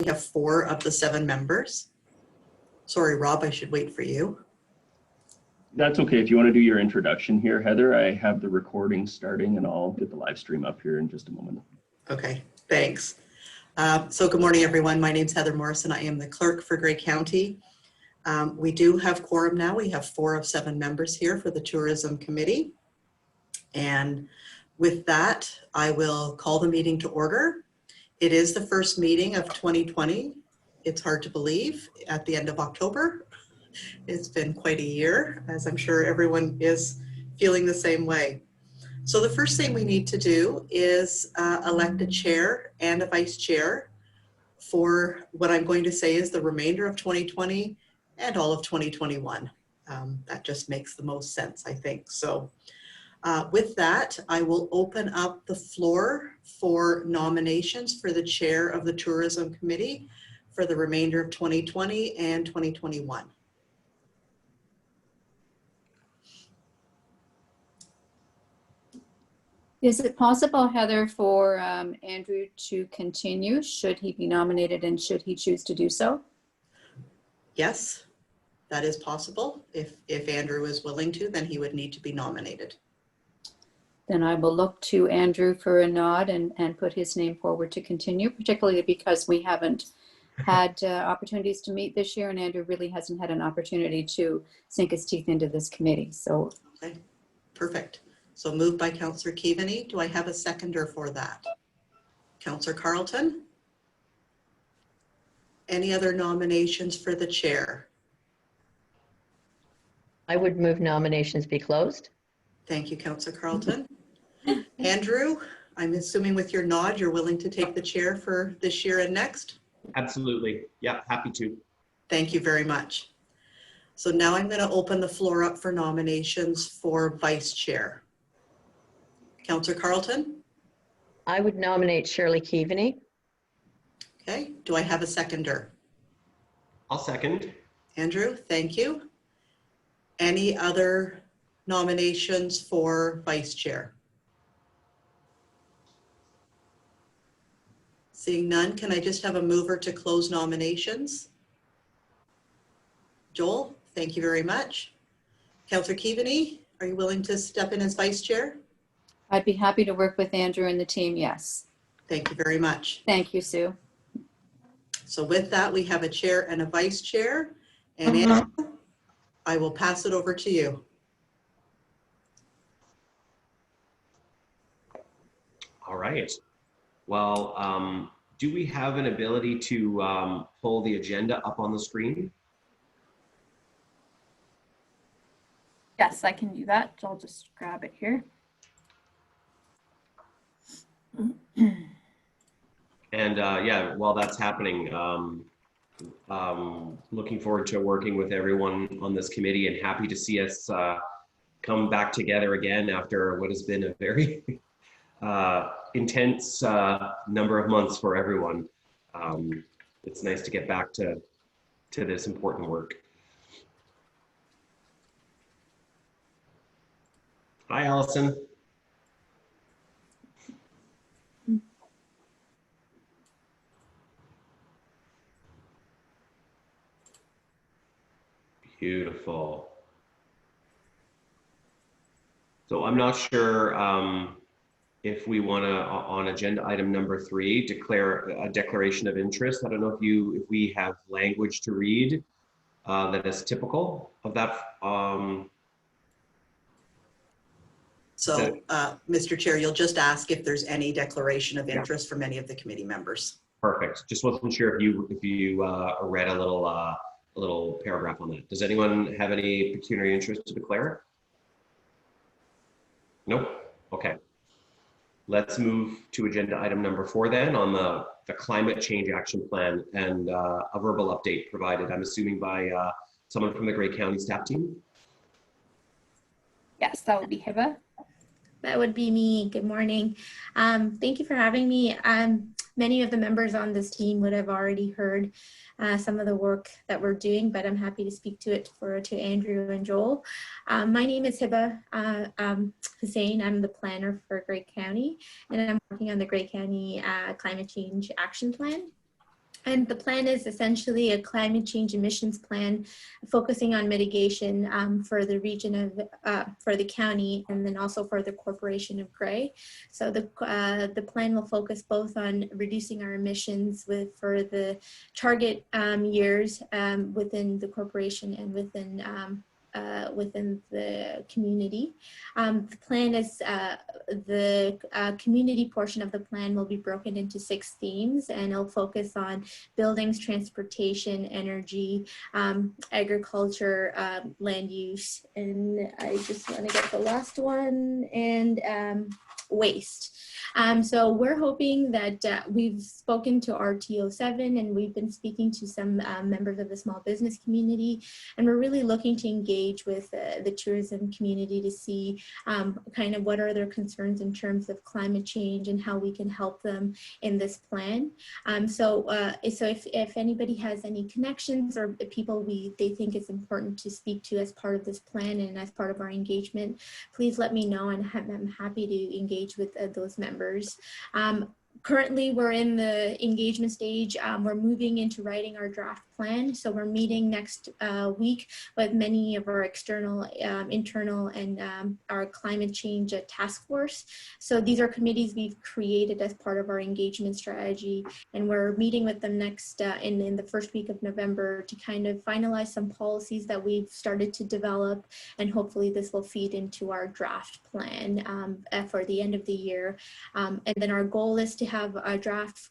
We have 4 of the 7 members. Sorry, Rob, I should wait for you. That's okay. If you want to do your introduction here, Heather, I have the recording starting and I'll get the live stream up here in just a moment. Okay, thanks. So good morning, everyone. My name's Heather Morrison. I am the clerk for Grey County. We do have quorum now. We have 4 of 7 members here for the Tourism Committee. And with that, I will call the meeting to order. It is the first meeting of 2020. It's hard to believe at the end of October. It's been quite a year, as I'm sure everyone is feeling the same way. So the first thing we need to do is elect a chair and a vice chair for what I'm going to say is the remainder of 2020 and all of 2021. That just makes the most sense, I think. So with that, I will open up the floor for nominations for the chair of the Tourism Committee for the remainder of 2020 and 2021. Is it possible, Heather, for Andrew to continue should he be nominated and should he choose to do so? Yes, that is possible. If Andrew is willing to, then he would need to be nominated. Then I will look to Andrew for a nod and put his name forward to continue, particularly because we haven't had opportunities to meet this year and Andrew really hasn't had an opportunity to sink his teeth into this committee. So, okay, perfect. So moved by Councillor Keaveney. Do I have a seconder for that? Councillor Carlton? Any other nominations for the chair? I would move nominations be closed. Thank you, Councillor Carlton. Andrew, I'm assuming with your nod, you're willing to take the chair for this year and next? Absolutely. Yeah, happy to. Thank you very much. So now I'm going to open the floor up for nominations for vice chair. Councillor Carlton? I would nominate Shirley Keaveney. Okay, do I have a seconder? I'll second. Andrew, thank you. Any other nominations for vice chair? Seeing none, can I just have a mover to close nominations? Joel, thank you very much. Councillor Keaveney, are you willing to step in as vice chair? I'd be happy to work with Andrew and the team, yes. Thank you very much. Thank you, Sue. So with that, we have a chair and a vice chair. And Andrew, I will pass it over to you. All right. Well, do we have an ability to pull the agenda up on the screen? Yes, I can do that. So I'll just grab it here. And yeah, while that's happening, looking forward to working with everyone on this committee and happy to see us come back together again after what has been a very intense number of months for everyone. It's nice to get back to this important work. Hi, Allison. Beautiful. So I'm not sure if we want to, on agenda item number 3, declare a declaration of interest. I don't know if we have language to read that is typical of that. Mr. Chair, you'll just ask if there's any declaration of interest from any of the committee members. Perfect. Just wasn't sure if you read a little paragraph on that. Does anyone have any pecuniary interest to declare? Nope. Okay. Let's move to agenda item number 4 then on the climate change action plan and a verbal update provided, I'm assuming by someone from the Grey County staff team. Yes, that would be Hiba. That would be me. Good morning. Thank you for having me. Many of the members on this team would have already heard some of the work that we're doing, but I'm happy to speak to it to Andrew and Joel. My name is Hiba Hussain. I'm the planner for Grey County, and I'm working on the Grey County Climate Change Action Plan. And the plan is essentially a climate change emissions plan focusing on mitigation for the region of, for the county, and then also for the Corporation of Gray. So the plan will focus both on reducing our emissions for the target years within the corporation and within the community. The plan is, the community portion of the plan will be broken into 6 themes, and it'll focus on buildings, transportation, energy, agriculture, land use, and I just want to get the last one, and waste. So we're hoping that we've spoken to RTO7, and we've been speaking to some members of the small business community, and we're really looking to engage with the tourism community to see kind of what are their concerns in terms of climate change and how we can help them in this plan. So if anybody has any connections or people they think it's important to speak to as part of this plan and as part of our engagement, please let me know, and I'm happy to engage with those members. Currently, we're in the engagement stage. We're moving into writing our draft plan. So we're meeting next week with many of our external, internal, and our climate change task force. So these are committees we've created as part of our engagement strategy. And we're meeting with them next in the first week of November to kind of finalize some policies that we've started to develop. And hopefully this will feed into our draft plan for the end of the year. And then our goal is to have a draft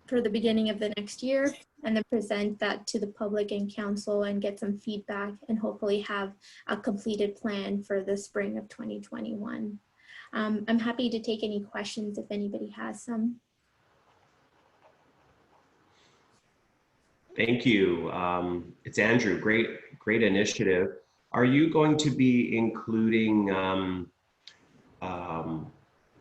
for the beginning of the next year, and then present that to the public and council and get some feedback, and hopefully have a completed plan for the spring of 2021. I'm happy to take any questions if anybody has some. Thank you. It's Andrew. Great initiative. Are you going to be including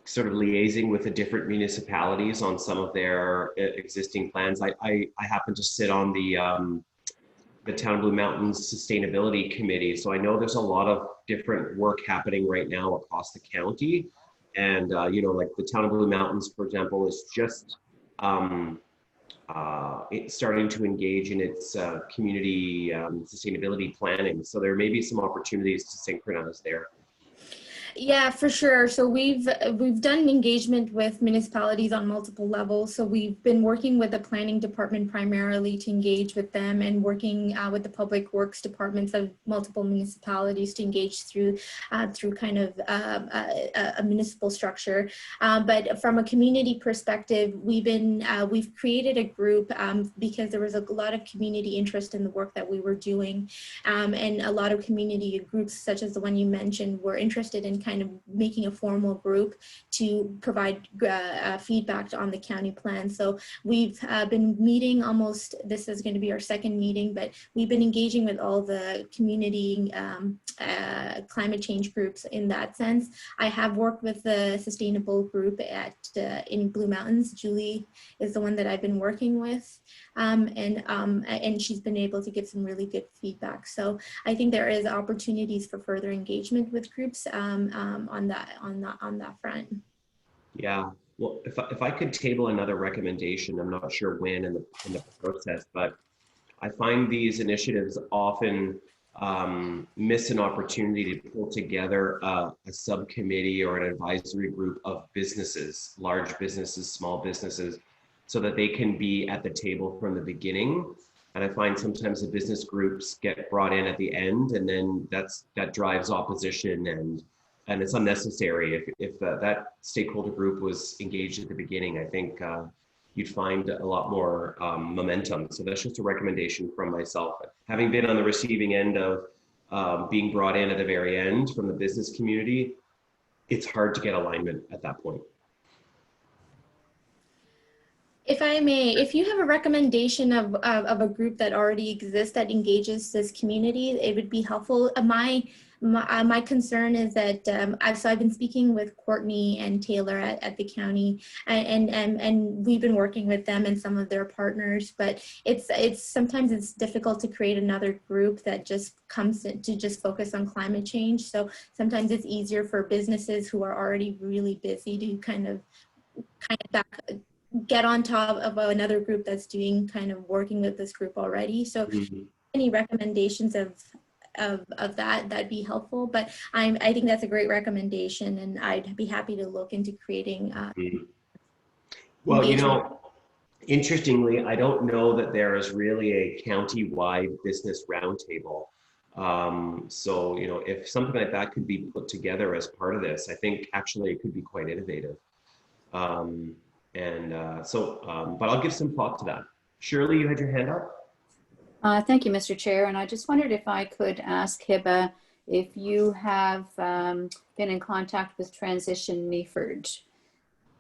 sort of liaising with the different municipalities on some of their existing plans? I happen to sit on the Town Blue Mountains Sustainability Committee, so I know there's a lot of different work happening right now across the county, and you know, like the Town of Blue Mountains, for example, is just it's starting to engage in its community sustainability planning. So there may be some opportunities to synchronize there. Yeah, for sure. So we've done engagement with municipalities on multiple levels. So we've been working with the planning department primarily to engage with them, and working with the public works departments of multiple municipalities to engage through kind of a municipal structure. But from a community perspective, we've created a group because there was a lot of community interest in the work that we were doing, and a lot of community groups, such as the one you mentioned, were interested in kind of making a formal group to provide feedback on the county plan. So we've been meeting almost, this is going to be our second meeting, but we've been engaging with all the community climate change groups in that sense. I have worked with the sustainable group in Blue Mountains. Julie is the one that I've been working with, and she's been able to give some really good feedback. So I think there is opportunities for further engagement with groups on that front. Yeah, well, if I could table another recommendation, I'm not sure when in the process, but I find these initiatives often miss an opportunity to pull together a subcommittee or an advisory group of businesses, large businesses, small businesses, so that they can be at the table from the beginning. And I find sometimes the business groups get brought in at the end, and then that drives opposition, and it's unnecessary. If that stakeholder group was engaged at the beginning, I think you'd find a lot more momentum. So that's just a recommendation from myself. Having been on the receiving end of being brought in at the very end from the business community, it's hard to get alignment at that point. If I may, if you have a recommendation of a group that already exists that engages this community, it would be helpful. My concern is that I've been speaking with Courtney and Taylor at the county, and we've been working with them and some of their partners, but sometimes it's difficult to create another group that just comes to just focus on climate change. So sometimes it's easier for businesses who are already really busy to kind of get on top of another group that's doing kind of working with this group already. So any recommendations of that'd be helpful, but I think that's a great recommendation, and I'd be happy to look into creating well, you engagement. know, interestingly, I don't know that there is really a county-wide business roundtable. So, you know, if something like that could be put together as part of this, I think actually it could be quite innovative. But I'll give some thought to that. Shirley, you had your hand up? Thank you, Mr. Chair. And I just wondered if I could ask Hiba if you have been in contact with Transition Meaford.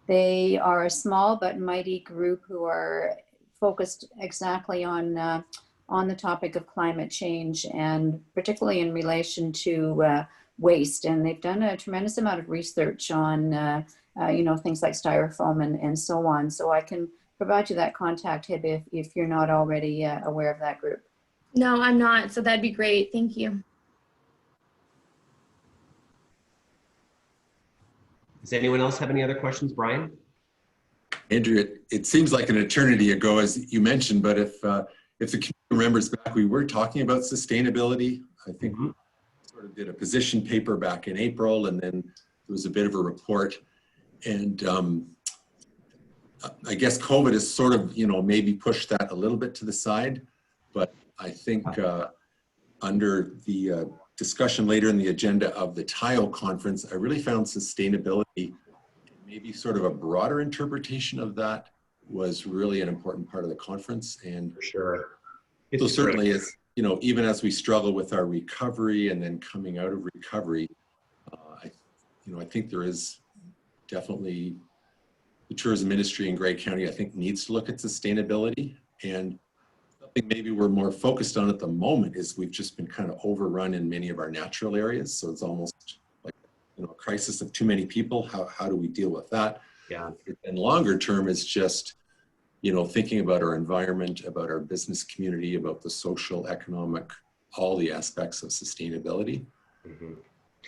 They are a small but mighty group who are focused exactly on the topic of climate change, and particularly in relation to waste. And they've done a tremendous amount of research on you know, things like styrofoam and so on. So I can provide you that contact, Hib, if you're not already aware of that group. No, I'm not. So that'd be great. Thank you. Does anyone else have any other questions? Brian? Andrew, it seems like an eternity ago, as you mentioned, but if the community remembers back, we were talking about sustainability. I think we sort of did a position paper back in April, and then there was a bit of a report. And I guess COVID has sort of, you know, maybe pushed that a little bit to the side, but I think under the discussion later in the agenda of the TIO conference, I really found sustainability, maybe sort of a broader interpretation of that, was really an important part of the conference. And For sure. so certainly, as you know, even as we struggle with our recovery and then coming out of recovery, I think there is definitely the tourism industry in Grey County, I think, needs to look at sustainability. And something maybe we're more focused on at the moment is we've just been kind of overrun in many of our natural areas. So it's almost like, you know, a crisis of too many people. How do we deal with that? Yeah. And longer term is just, you know, thinking about our environment, about our business community, about the social, economic, all the aspects of sustainability.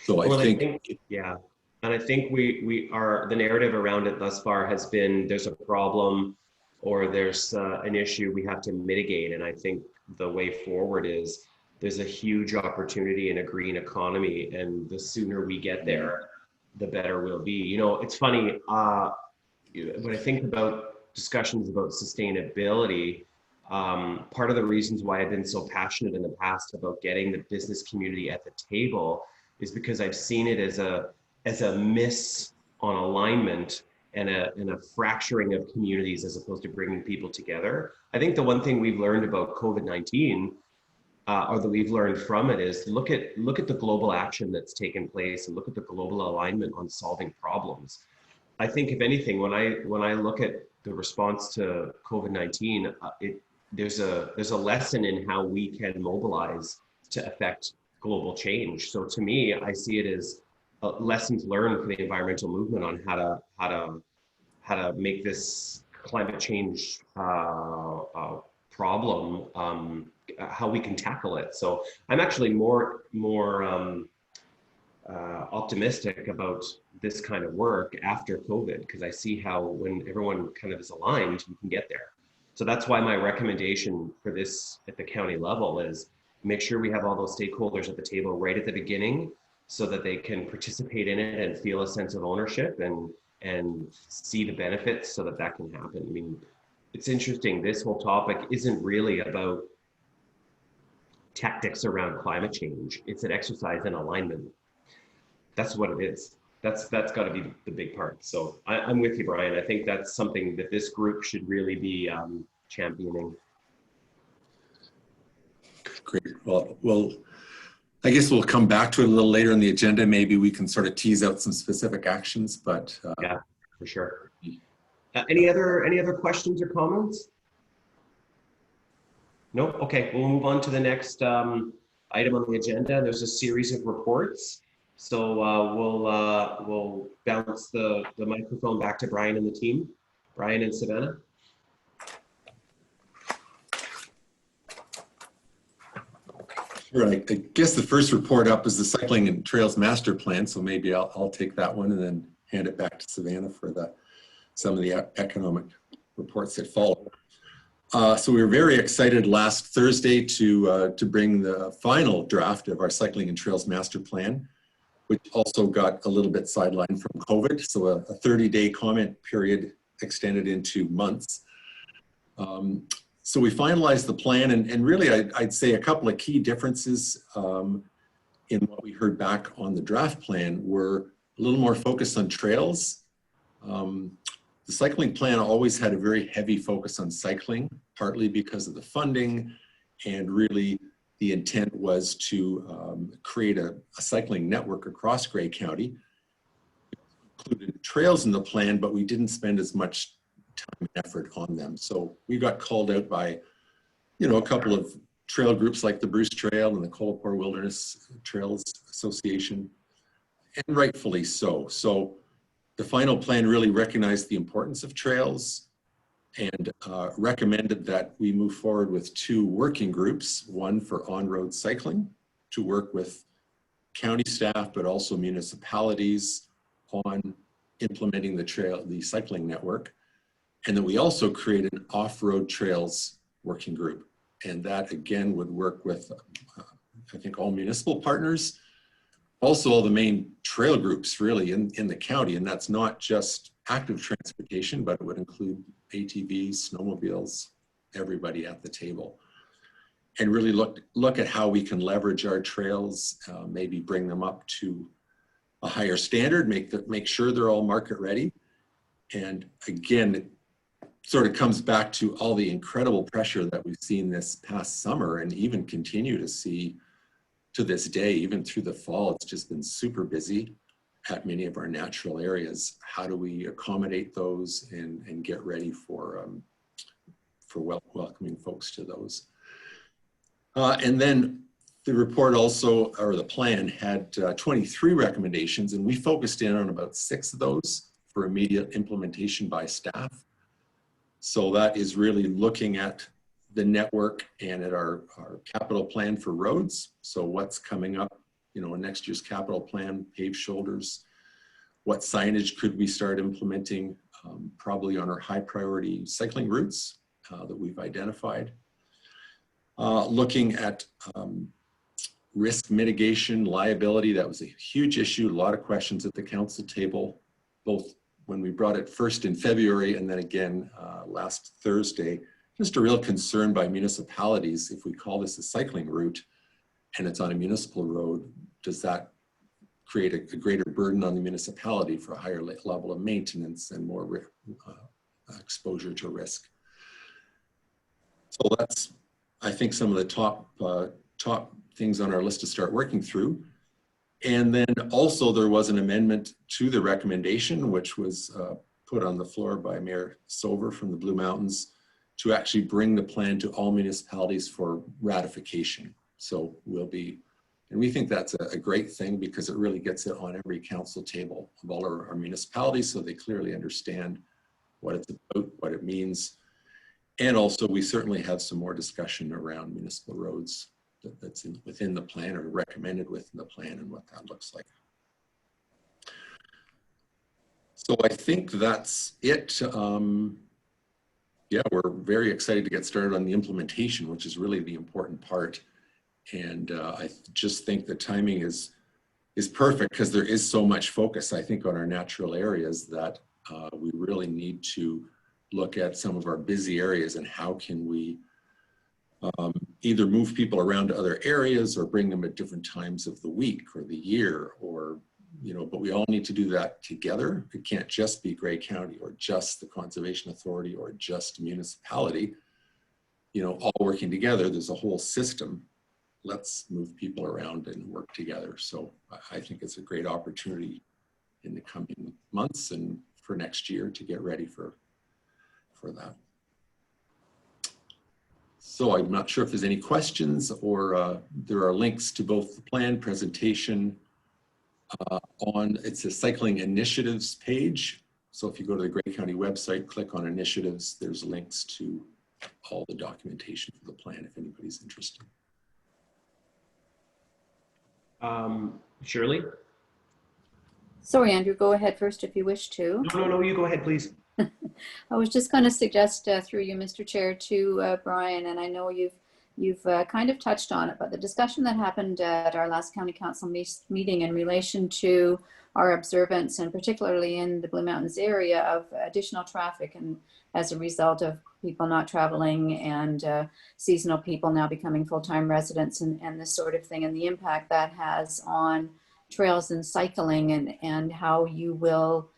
So I think yeah. And I think the narrative around it thus far has been there's a problem or there's an issue we have to mitigate. And I think the way forward is there's a huge opportunity in a green economy. And the sooner we get there, the better we'll be. You know, it's funny, when I think about discussions about sustainability, part of the reasons why I've been so passionate in the past about getting the business community at the table is because I've seen it as a miss on alignment and a fracturing of communities as opposed to bringing people together. I think the one thing we've learned about COVID-19, or that we've learned from it, is look at the global action that's taken place and look at the global alignment on solving problems. I think if anything, when I look at the response to COVID-19, there's a lesson in how we can mobilize to affect global change. So to me, I see it as lessons learned for the environmental movement on how to make this climate change problem, how we can tackle it. So I'm actually more optimistic about this kind of work after COVID, because I see how when everyone kind of is aligned, you can get there. So that's why my recommendation for this at the county level is make sure we have all those stakeholders at the table right at the beginning so that they can participate in it and feel a sense of ownership and see the benefits so that can happen. I mean, it's interesting, this whole topic isn't really about tactics around climate change. It's an exercise in alignment. That's what it is. That's got to be the big part. So I'm with you, Brian. I think that's something that this group should really be championing. great. Well, I guess we'll come back to it a little later in the agenda. Maybe we can sort of tease out some specific actions, but yeah, for sure. Any other questions or comments? Nope. Okay, we'll move on to the next item on the agenda. There's a series of reports. So we'll bounce the microphone back to Brian and the team. Brian and Savannah. Sure. I guess the first report up is the Cycling and Trails Master Plan. So maybe I'll take that one and then hand it back to Savannah for some of the economic reports that follow. So we were very excited last Thursday to bring the final draft of our Cycling and Trails Master Plan, which also got a little bit sidelined from COVID. So a 30-day comment period extended into months. So we finalized the plan, and really I'd say a couple of key differences in what we heard back on the draft plan were a little more focused on trails. The cycling plan always had a very heavy focus on cycling, partly because of the funding, and really the intent was to create a cycling network across Grey County. We included trails in the plan, but we didn't spend as much time and effort on them. So we got called out by, a couple of trail groups like the Bruce Trail and the Kolapur Wilderness Trails Association, and rightfully so. So the final plan really recognized the importance of trails and recommended that we move forward with 2 working groups, one for on-road cycling to work with county staff, but also municipalities on implementing the cycling network. And then we also created an off-road trails working group. And that again would work with, I think, all municipal partners, also all the main trail groups really in the county. And that's not just active transportation, but it would include ATVs, snowmobiles, everybody at the table. And really look at how we can leverage our trails, maybe bring them up to a higher standard, make sure they're all market ready. And again, it sort of comes back to all the incredible pressure that we've seen this past summer and even continue to see to this day, even through the fall. It's just been super busy at many of our natural areas. How do we accommodate those and get ready for welcoming folks to those? And then the report also, or the plan, had 23 recommendations, and we focused in on about 6 of those for immediate implementation by staff. So that is really looking at the network and at our capital plan for roads. So what's coming up, in next year's capital plan, paved shoulders. What signage could we start implementing, probably on our high priority cycling routes that we've identified. Looking at risk mitigation, liability, that was a huge issue. A lot of questions at the council table, both when we brought it first in February and then again last Thursday. Just a real concern by municipalities. If we call this a cycling route and it's on a municipal road, does that create a greater burden on the municipality for a higher level of maintenance and more exposure to risk? So that's, I think, some of the top things on our list to start working through. And then also there was an amendment to the recommendation, which was put on the floor by Mayor Sover from the Blue Mountains, to actually bring the plan to all municipalities for ratification. So and we think that's a great thing because it really gets it on every council table of all our municipalities, so they clearly understand what it's about, what it means. And also we certainly have some more discussion around municipal roads that's within the plan or recommended within the plan and what that looks like. So I think that's it. Yeah, we're very excited to get started on the implementation, which is really the important part. And I just think the timing is perfect because there is so much focus, I think, on our natural areas that we really need to look at some of our busy areas and how can we either move people around to other areas or bring them at different times of the week or the year, or but we all need to do that together. It can't just be Grey County or just the Conservation Authority or just municipality, all working together. There's a whole system. Let's move people around and work together. So I think it's a great opportunity in the coming months and for next year to get ready for that. So I'm not sure if there's any questions, or there are links to both the plan presentation it's a cycling initiatives page. So if you go to the Grey County website, click on initiatives, there's links to all the documentation for the plan if anybody's interested. Shirley? Sorry, Andrew, go ahead first if you wish to. No, you go ahead, please. I was just going to suggest through you, Mr. Chair, to Brian, and I know you've kind of touched on it, but the discussion that happened at our last County Council meeting in relation to our observance, and particularly in the Blue Mountains area, of additional traffic, and as a result of people not traveling and seasonal people now becoming full-time residents, and this sort of thing, and the impact that has on trails and cycling, and how you will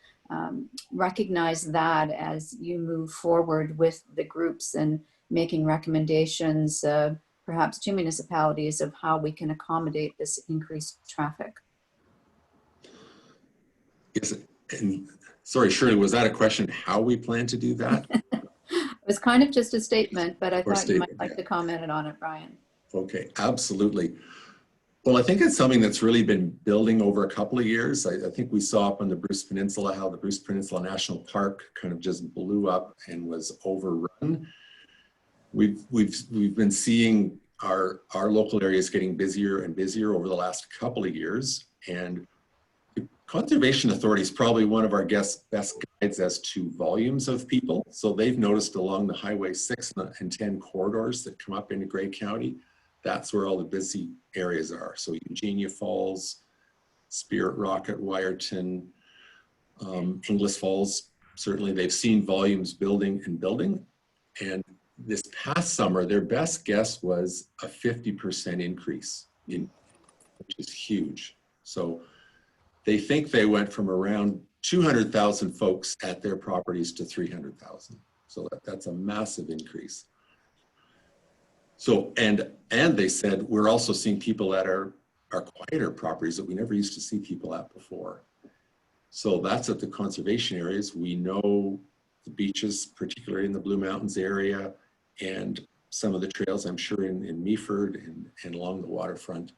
recognize that as you move forward with the groups and making recommendations, perhaps to municipalities, of how we can accommodate this increased traffic. Yes, and sorry, Shirley, was that a question, how we plan to do that? It was kind of just a statement, but I Or thought you might statement, like yeah. to comment on it, Brian. Okay, absolutely. Well, I think it's something that's really been building over a couple of years. I think we saw up on the Bruce Peninsula how the Bruce Peninsula National Park kind of just blew up and was overrun. We've been seeing our local areas getting busier and busier over the last couple of years, and the Conservation Authority is probably one of our best guides as to volumes of people. So they've noticed along the Highway 6 and 10 corridors that come up into Grey County, that's where all the busy areas are. So Eugenia Falls, Spirit Rock at Wyerton, Inglis Falls, certainly they've seen volumes building and building. And this past summer, their best guess was a 50% increase, which is huge. So they think they went from around 200,000 folks at their properties to 300,000. So that's a massive increase. So, and they said, we're also seeing people at our quieter properties that we never used to see people at before. So that's at the conservation areas. We know the beaches, particularly in the Blue Mountains area, and some of the trails, I'm sure in Meaford and along the waterfront,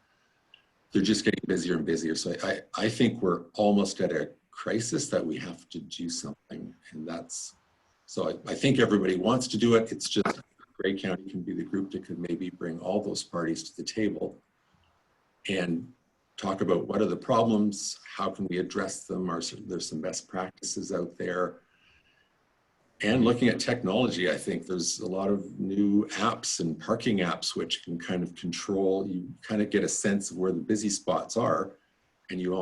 they're just getting busier and busier. So I think we're almost at a crisis that we have to do something. And that's, so I think everybody wants to do it. It's just Grey County can be the group that could maybe bring all those parties to the table and talk about what are the problems, how can we address them, there's some best practices out there. And looking at technology, I think there's a lot of new apps and parking apps which can kind of control, you kind of get a sense of where the busy spots are, and you're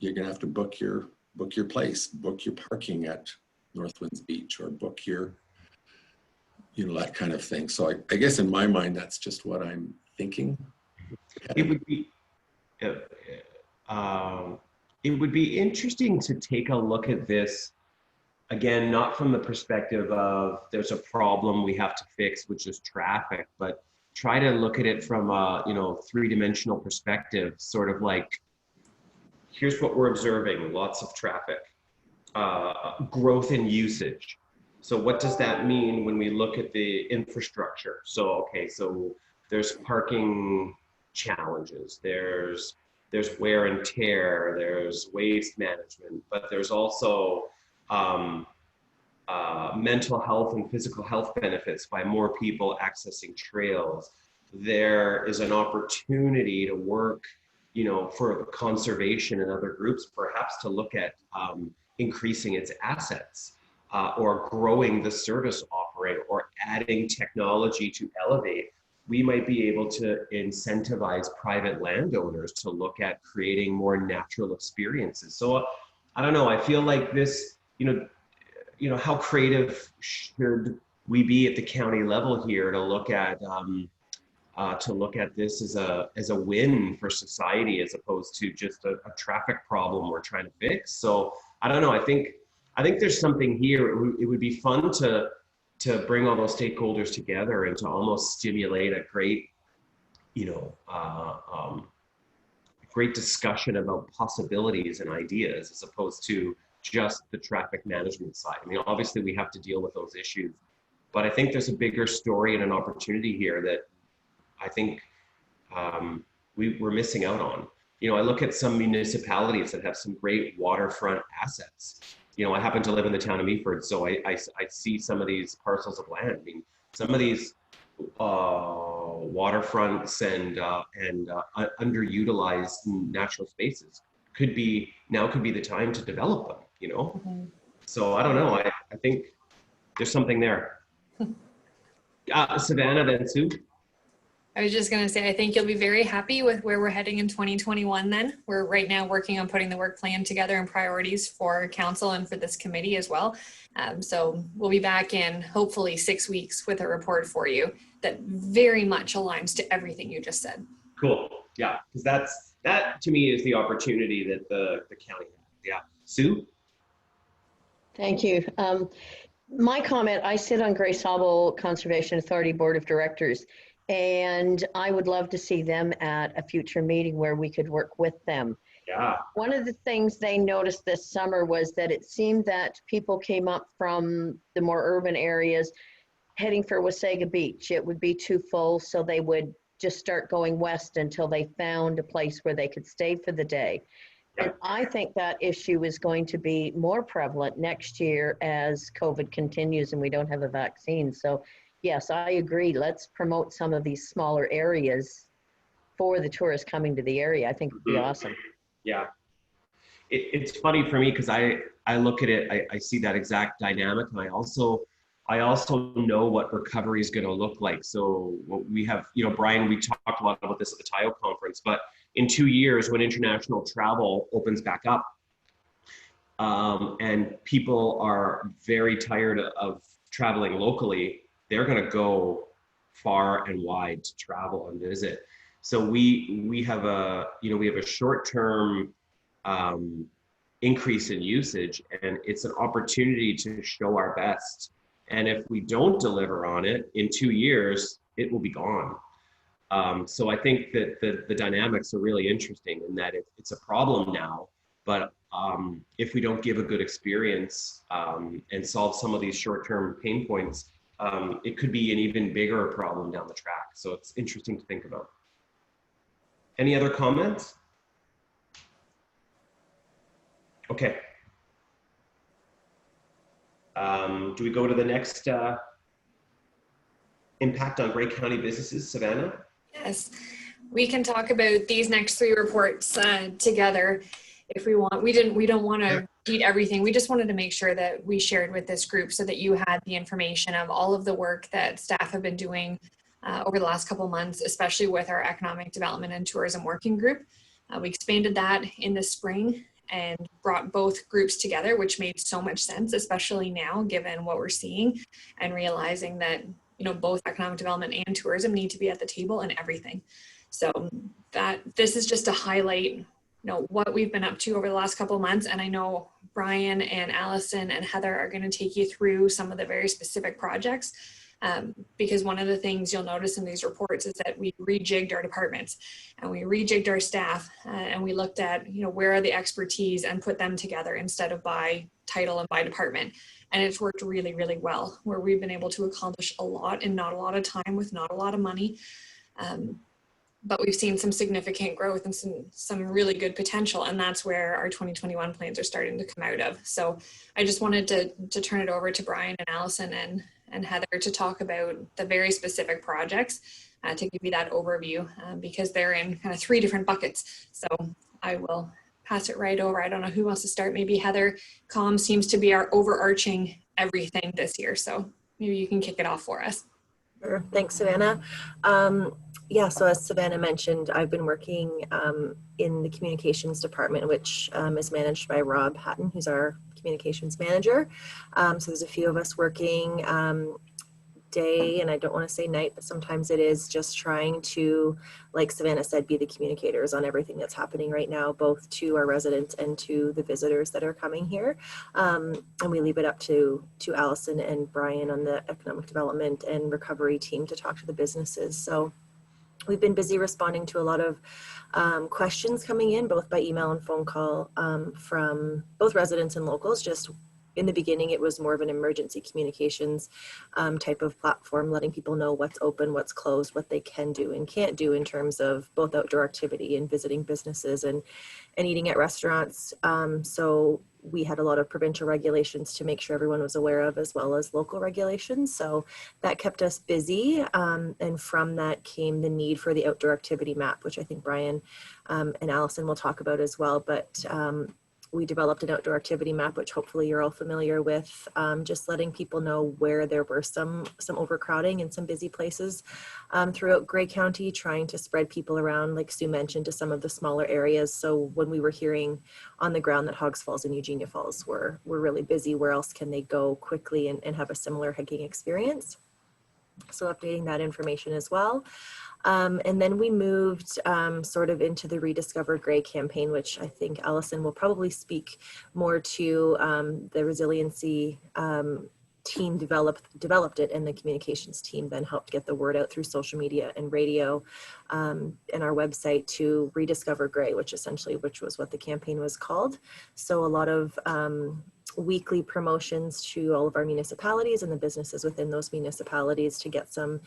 gonna have to book your place, book your parking at Northwinds Beach, or book your, that kind of thing. So I guess in my mind, that's just what I'm thinking. It would be interesting to take a look at this, again, not from the perspective of there's a problem we have to fix, which is traffic, but try to look at it from a, three-dimensional perspective, sort of like, here's what we're observing: lots of traffic, growth in usage. So what does that mean when we look at the infrastructure? So, okay, so there's parking challenges, there's wear and tear, there's waste management, but there's also mental health and physical health benefits by more people accessing trails. There is an opportunity to work, for the conservation and other groups, perhaps to look at increasing its assets, or growing the service offering, or adding technology to elevate. We might be able to incentivize private landowners to look at creating more natural experiences. So I don't know, I feel like this, how creative should we be at the county level here to look at this as a win for society, as opposed to just a traffic problem we're trying to fix. So I don't know, I think there's something here. It would be fun to bring all those stakeholders together and to almost stimulate a great, great discussion about possibilities and ideas, as opposed to just the traffic management side. I mean, obviously we have to deal with those issues, but I think there's a bigger story and an opportunity here that I think we're missing out on. I look at some municipalities that have some great waterfront assets. I happen to live in the town of Meaford, so I see some of these parcels of land. I mean, some of these waterfronts and underutilized natural spaces could be the time to develop them. So I don't know. I I think there's something there. Savannah, then Sue. I was just going to say, I think you'll be very happy with where we're heading in 2021 then. We're right now working on putting the work plan together and priorities for council and for this committee as well. So we'll be back in hopefully 6 weeks with a report for you that very much aligns to everything you just said. Cool. Yeah, because that to me is the opportunity that the county had. Yeah. Sue? Thank you. My comment, I sit on Grace Hobble Conservation Authority Board of Directors, and I would love to see them at a future meeting where we could work with them. Yeah. One of the things they noticed this summer was that it seemed that people came up from the more urban areas heading for Wasaga Beach. It would be too full, so they would just start going west until they found a place where they could stay for the day. And I think that issue is going to be more prevalent next year as COVID continues and we don't have a vaccine. So yes, I agree. Let's promote some of these smaller areas for the tourists coming to the area. I think it'd be awesome. Yeah. It's funny for me because I look at it, I see that exact dynamic, and I also know what recovery is going to look like. So we have, Brian, we talked a lot about this at the TIO conference, but in 2 years when international travel opens back up, and people are very tired of traveling locally, they're going to go far and wide to travel and visit. So we have a short-term increase in usage, and it's an opportunity to show our best. And if we don't deliver on it in 2 years, it will be gone. So I think that the dynamics are really interesting in that it's a problem now, but if we don't give a good experience and solve some of these short-term pain points, it could be an even bigger problem down the track. So it's interesting to think about. Any other comments? Okay. Do we go to the next impact on Grey County businesses, Savannah? Yes, we can talk about these next 3 reports together if we want. We don't want to read everything. We just wanted to make sure that we shared with this group so that you had the information of all of the work that staff have been doing over the last couple months, especially with our economic development and tourism working group. We expanded that in the spring and brought both groups together, which made so much sense, especially now given what we're seeing and realizing that both economic development and tourism need to be at the table and everything. So that this is just to highlight what we've been up to over the last couple of months. And I know Brian and Allison and Heather are going to take you through some of the very specific projects. Because one of the things you'll notice in these reports is that we rejigged our departments and we rejigged our staff and we looked at, where are the expertise and put them together instead of by title and by department. And it's worked really, really well, where we've been able to accomplish a lot in not a lot of time with not a lot of money. But we've seen some significant growth and some really good potential. And that's where our 2021 plans are starting to come out of. So I just wanted to turn it over to Brian and Allison and Heather to talk about the very specific projects to give you that overview because they're in kind of 3 different buckets. So I will pass it right over. I don't know who wants to start. Maybe Heather. Comm seems to be our overarching everything this year. So maybe you can kick it off for us. Sure. Thanks, Savannah. Yeah, so as Savannah mentioned, I've been working in the communications department, which is managed by Rob Hatton, who's our communications manager. So there's a few of us working day, and I don't want to say night, but sometimes it is just trying to, like Savannah said, be the communicators on everything that's happening right now, both to our residents and to the visitors that are coming here. And we leave it up to Allison and Brian on the economic development and recovery team to talk to the businesses. So we've been busy responding to a lot of questions coming in, both by email and phone call from both residents and locals. Just in the beginning, it was more of an emergency communications type of platform, letting people know what's open, what's closed, what they can do and can't do in terms of both outdoor activity and visiting businesses and eating at restaurants. So we had a lot of provincial regulations to make sure everyone was aware of, as well as local regulations. So that kept us busy. And from that came the need for the outdoor activity map, which I think Brian and Allison will talk about as well. But we developed an outdoor activity map, which hopefully you're all familiar with, just letting people know where there were some overcrowding in some busy places throughout Grey County, trying to spread people around, like Sue mentioned, to some of the smaller areas. So when we were hearing on the ground that Hoggs Falls and Eugenia Falls were really busy, where else can they go quickly and have a similar hiking experience? So updating that information as well. And then we moved sort of into the Rediscover Grey campaign, which I think Allison will probably speak more to. The resiliency team developed it, and the communications team then helped get the word out through social media and radio and our website to Rediscover Grey, which was what the campaign was called. So a lot of weekly promotions to all of our municipalities and the businesses within those municipalities to get some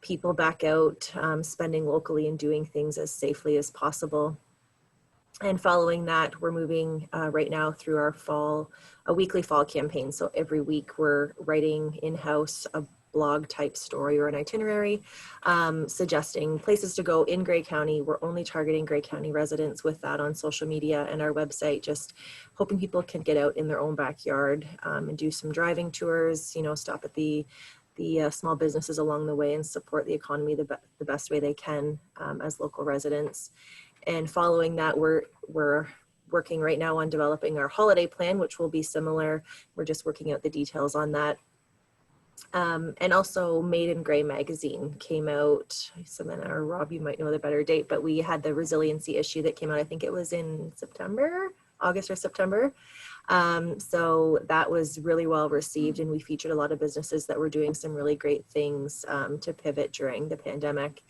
people back out, spending locally and doing things as safely as possible. And following that, we're moving right now through our a weekly fall campaign. So every week we're writing in-house a blog type story or an itinerary, suggesting places to go in Grey County. We're only targeting Grey County residents with that on social media and our website, just hoping people can get out in their own backyard and do some driving tours, stop at the small businesses along the way and support the economy the best way they can as local residents. And following that, we're working right now on developing our holiday plan, which will be similar. We're just working out the details on that. And also Made in Grey magazine came out, Savannah or Rob, you might know the better date, but we had the resiliency issue that came out, I think it was in August or September. So that was really well received, and we featured a lot of businesses that were doing some really great things to pivot during the pandemic.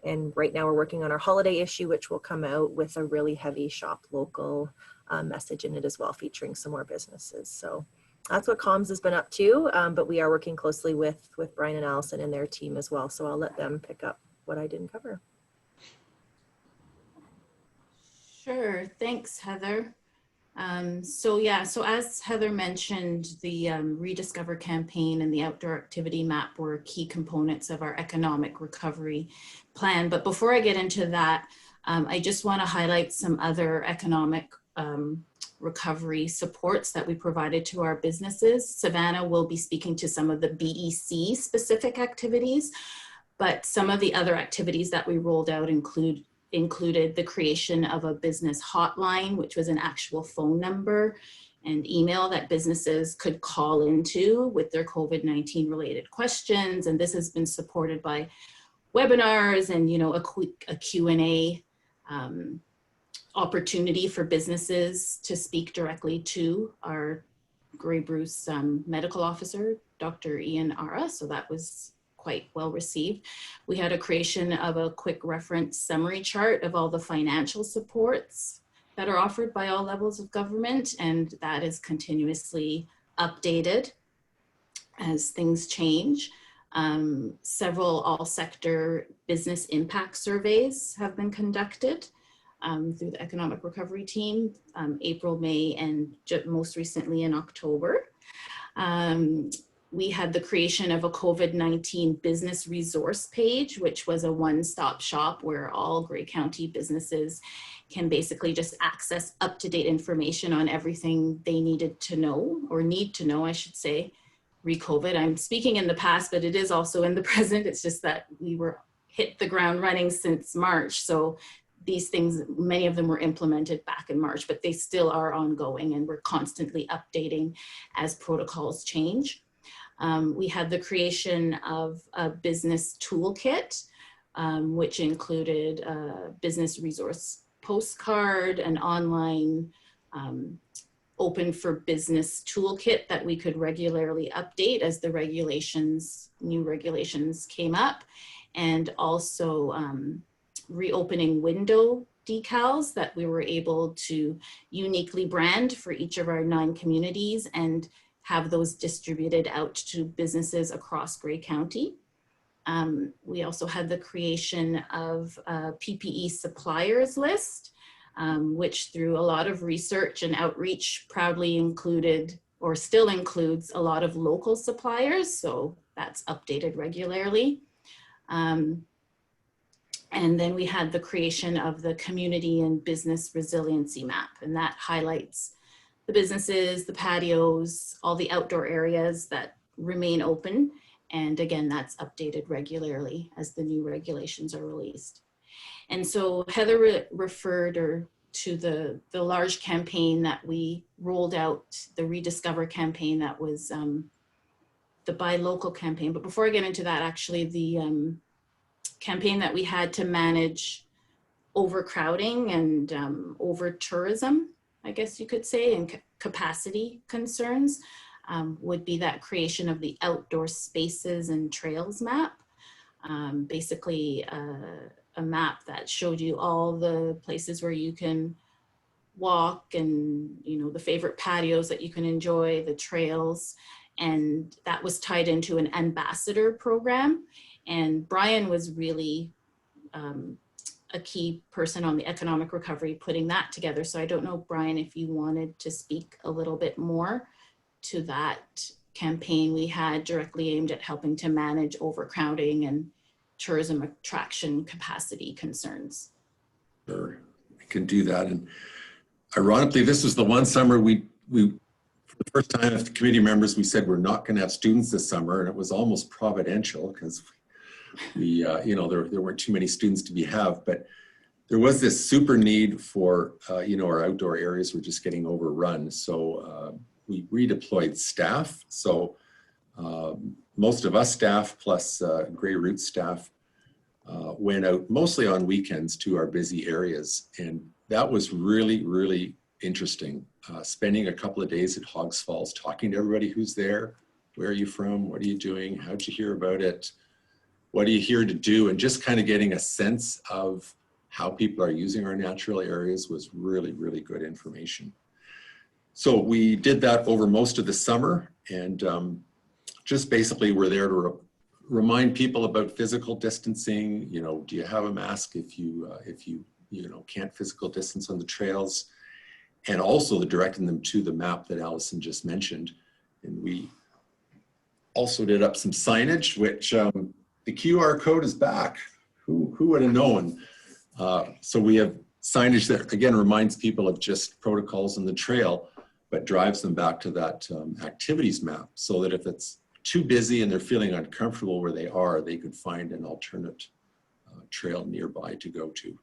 And right now we're working on our holiday issue, which will come out with a really heavy shop local message in it as well, featuring some more businesses. So that's what comms has been up to, but we are working closely with Brian and Allison and their team as well. So I'll let them pick up what I didn't cover. Sure, thanks, Heather. So as Heather mentioned, the Rediscover campaign and the outdoor activity map were key components of our economic recovery plan. But before I get into that, I just want to highlight some other economic recovery supports that we provided to our businesses. Savannah will be speaking to some of the BEC specific activities, but some of the other activities that we rolled out included the creation of a business hotline, which was an actual phone number and email that businesses could call into with their COVID-19 related questions. And this has been supported by webinars and a Q&A opportunity for businesses to speak directly to our Grey Bruce medical officer, Dr. Ian Ara. So that was quite well received. We had a creation of a quick reference summary chart of all the financial supports that are offered by all levels of government, and that is continuously updated as things change. Several all sector business impact surveys have been conducted through the economic recovery team, April, May, and most recently in October. We had the creation of a COVID-19 business resource page, which was a one-stop shop where all Grey County businesses can basically just access up-to-date information on everything they needed to know, or need to know, I should say, re-COVID. I'm speaking in the past, but it is also in the present. It's just that we were hit the ground running since March. So these things, many of them were implemented back in March, but they still are ongoing, and we're constantly updating as protocols change. We had the creation of a business toolkit, which included a business resource postcard, an online open for business toolkit that we could regularly update as the new regulations came up, and also reopening window decals that we were able to uniquely brand for each of our 9 communities and have those distributed out to businesses across Grey County. We also had the creation of a PPE suppliers list, which through a lot of research and outreach proudly included, or still includes, a lot of local suppliers. So that's updated regularly. And then we had the creation of the community and business resiliency map, and that highlights the businesses, the patios, all the outdoor areas that remain open. And again, that's updated regularly as the new regulations are released. And so Heather referred to the large campaign that we rolled out, the Rediscover campaign that was the Buy Local campaign. But before I get into that, actually the campaign that we had to manage overcrowding and over tourism, I guess you could say, and capacity concerns would be that creation of the outdoor spaces and trails map. Basically a map that showed you all the places where you can walk and, you know, the favorite patios that you can enjoy, the trails. And that was tied into an ambassador program. And Brian was really a key person on the economic recovery putting that together. So I don't know, Brian, if you wanted to speak a little bit more to that campaign we had directly aimed at helping to manage overcrowding and tourism attraction capacity concerns. Sure, I can do that. And ironically, this was the one summer we for the first time as committee members, we said we're not going to have students this summer, and it was almost providential because we, you know, there weren't too many students to be have, but there was this super need for, you know, our outdoor areas were just getting overrun. So we redeployed staff. So most of us staff plus Grey Root staff went out mostly on weekends to our busy areas. And that was really, really interesting. Spending a couple of days at Hogs Falls, talking to everybody who's there. Where are you from? What are you doing? How'd you hear about it? What are you here to do? And just kind of getting a sense of how people are using our natural areas was really, really good information. So we did that over most of the summer, and just basically we're there to remind people about physical distancing. You know, do you have a mask if you know, can't physical distance on the trails? And also directing them to the map that Allison just mentioned. And we also did up some signage, which the QR code is back. Who would have known? So we have signage that, again, reminds people of just protocols on the trail, but drives them back to that activities map so that if it's too busy and they're feeling uncomfortable where they are, they could find an alternate trail nearby to go to.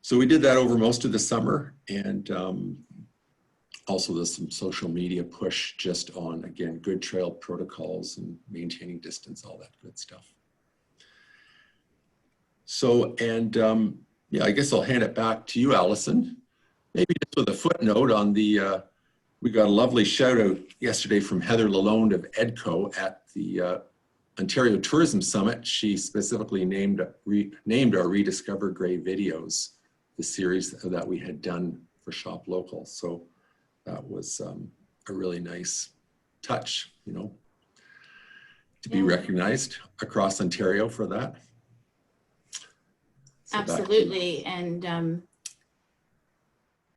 So we did that over most of the summer, and also there's some social media push just on, again, good trail protocols and maintaining distance, all that good stuff. So, and yeah, I guess I'll hand it back to you, Allison. Maybe just with a footnote on the, we got a lovely shout out yesterday from Heather Lalonde of EDCO at the Ontario Tourism Summit. She specifically named our Rediscover Grey videos, the series that we had done for Shop Local. So that was a really nice touch, you know, to be recognized across Ontario for that. So absolutely. And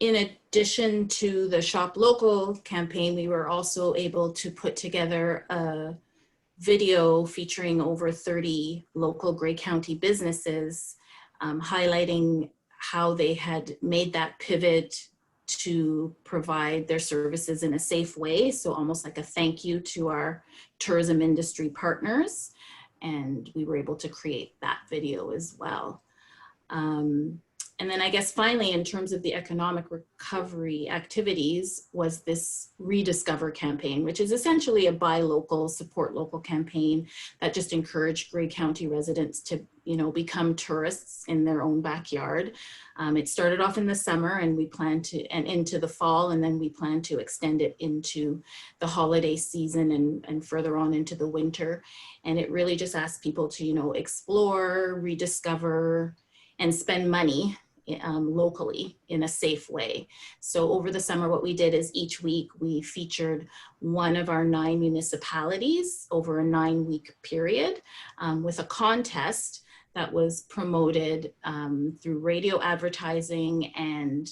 in addition to the Shop Local campaign, we were also able to put together a video featuring over 30 local Grey County businesses, highlighting how they had made that pivot to provide their services in a safe way. So almost like a thank you to our tourism industry partners. And we were able to create that video as well. And then I guess finally, in terms of the economic recovery activities, was this Rediscover campaign, which is essentially a buy local, support local campaign that just encouraged Grey County residents to, you know, become tourists in their own backyard. It started off in the summer, and we plan to, and into the fall, and then we plan to extend it into the holiday season and further on into the winter. And it really just asks people to, you know, explore, rediscover, and spend money locally in a safe way. So over the summer, what we did is each week we featured one of our 9 municipalities over a 9-week period with a contest that was promoted through radio advertising and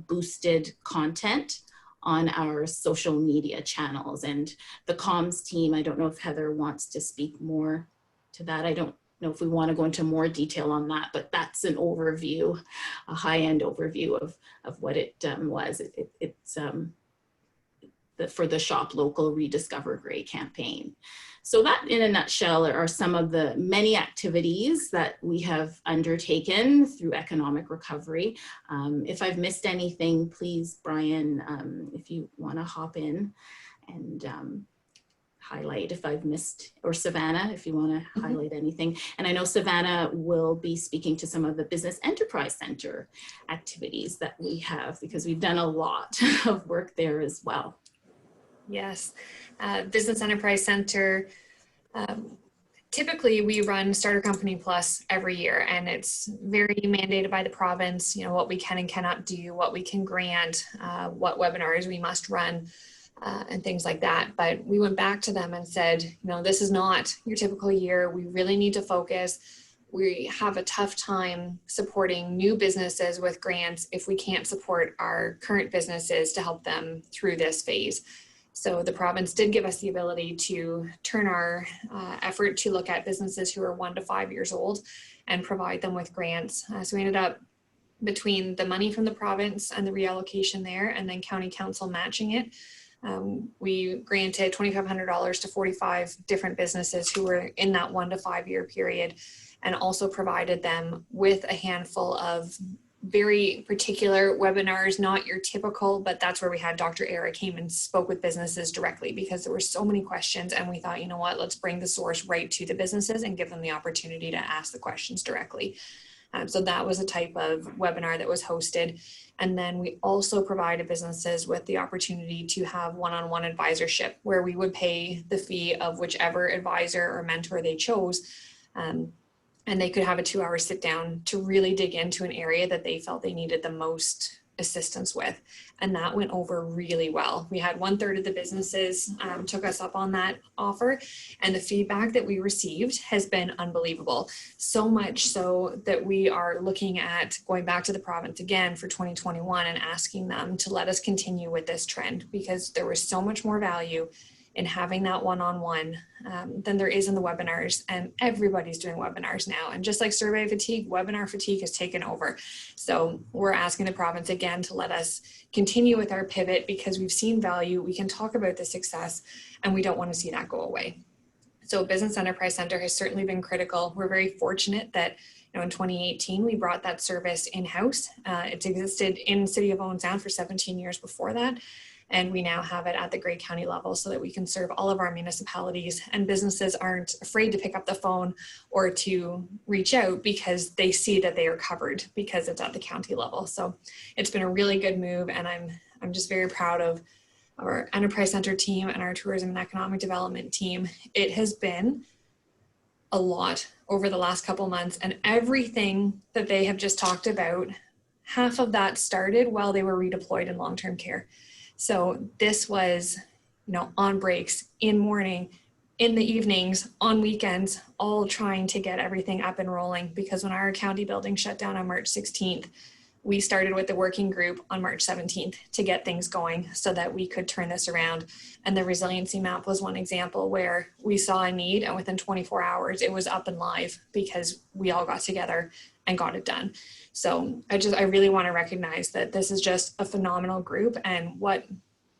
boosted content on our social media channels. And the comms team, I don't know if Heather wants to speak more to that. I don't know if we want to go into more detail on that, but that's an overview, a high-end overview of what it was. It's for the Shop Local Rediscover Gray campaign. So that in a nutshell are some of the many activities that we have undertaken through economic recovery. If I've missed anything, please, Brian, if you want to hop in and highlight if I've missed, or Savannah, if you want to highlight anything. And I know Savannah will be speaking to some of the Business Enterprise Center activities that we have, because we've done a lot of work there as well. Yes, Business Enterprise Center. Typically, we run Starter Company Plus every year, and it's very mandated by the province. You know, what we can and cannot do, what we can grant, what webinars we must run, and things like that. But we went back to them and said, you know, this is not your typical year. We really need to focus. We have a tough time supporting new businesses with grants if we can't support our current businesses to help them through this phase. So the province did give us the ability to turn our effort to look at businesses who are 1 to 5 years old and provide them with grants. So we ended up, between the money from the province and the reallocation there, and then county council matching it, we granted $2,500 to 45 different businesses who were in that 1 to 5 year period, and also provided them with a handful of very particular webinars, not your typical, but that's where we had Dr. Era came and spoke with businesses directly, because there were so many questions, and we thought, you know what, let's bring the source right to the businesses and give them the opportunity to ask the questions directly. So that was a type of webinar that was hosted. And then we also provided businesses with the opportunity to have one-on-one advisorship, where we would pay the fee of whichever advisor or mentor they chose. And they could have a 2-hour sit down to really dig into an area that they felt they needed the most assistance with. And that went over really well. We had 1/3 of the businesses took us up on that offer, and the feedback that we received has been unbelievable. So much so that we are looking at going back to the province again for 2021 and asking them to let us continue with this trend, because there was so much more value in having that one-on-one than there is in the webinars, and everybody's doing webinars now. And just like survey fatigue, webinar fatigue has taken over. So we're asking the province again to let us continue with our pivot, because we've seen value, we can talk about the success, and we don't want to see that go away. So Business Enterprise Center has certainly been critical. We're very fortunate that, you know, in 2018, we brought that service in-house. It's existed in City of Owen Sound for 17 years before that. And we now have it at the Grey County level so that we can serve all of our municipalities, and businesses aren't afraid to pick up the phone or to reach out, because they see that they are covered because it's at the county level. So it's been a really good move, and I'm just very proud of our Enterprise Center team and our Tourism and Economic Development team. It has been a lot over the last couple months, and everything that they have just talked about, half of that started while they were redeployed in long-term care. So this was, you know, on breaks, in morning, in the evenings, on weekends, all trying to get everything up and rolling, because when our county building shut down on March 16th, we started with the working group on March 17th to get things going so that we could turn this around. And the resiliency map was one example where we saw a need, and within 24 hours, it was up and live because we all got together and got it done. So I really want to recognize that this is just a phenomenal group, and what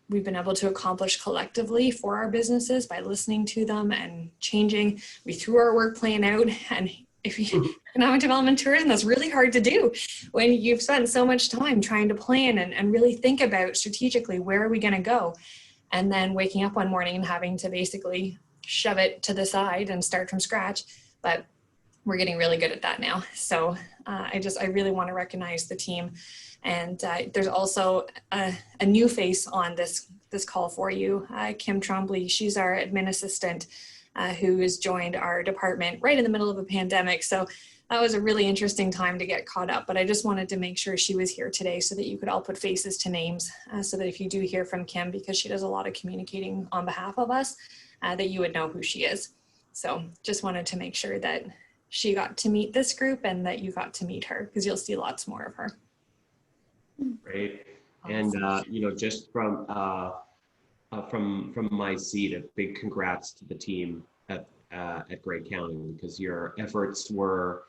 we've been able to accomplish collectively for our businesses by listening to them and changing. We threw our work plan out, and if you economic development tourism, that's really hard to do when you've spent so much time trying to plan and really think about strategically, where are we going to go? And then waking up one morning and having to basically shove it to the side and start from scratch. But we're getting really good at that now. So I really want to recognize the team. And there's also a new face on this call for you, Kim Trombley. She's our admin assistant who has joined our department right in the middle of a pandemic. So that was a really interesting time to get caught up, but I just wanted to make sure she was here today so that you could all put faces to names, so that if you do hear from Kim, because she does a lot of communicating on behalf of us, that you would know who she is. So just wanted to make sure that she got to meet this group and that you got to meet her, because you'll see lots more of her. Great. And, you know, just from my seat, a big congrats to the team at at Grey County, because your efforts were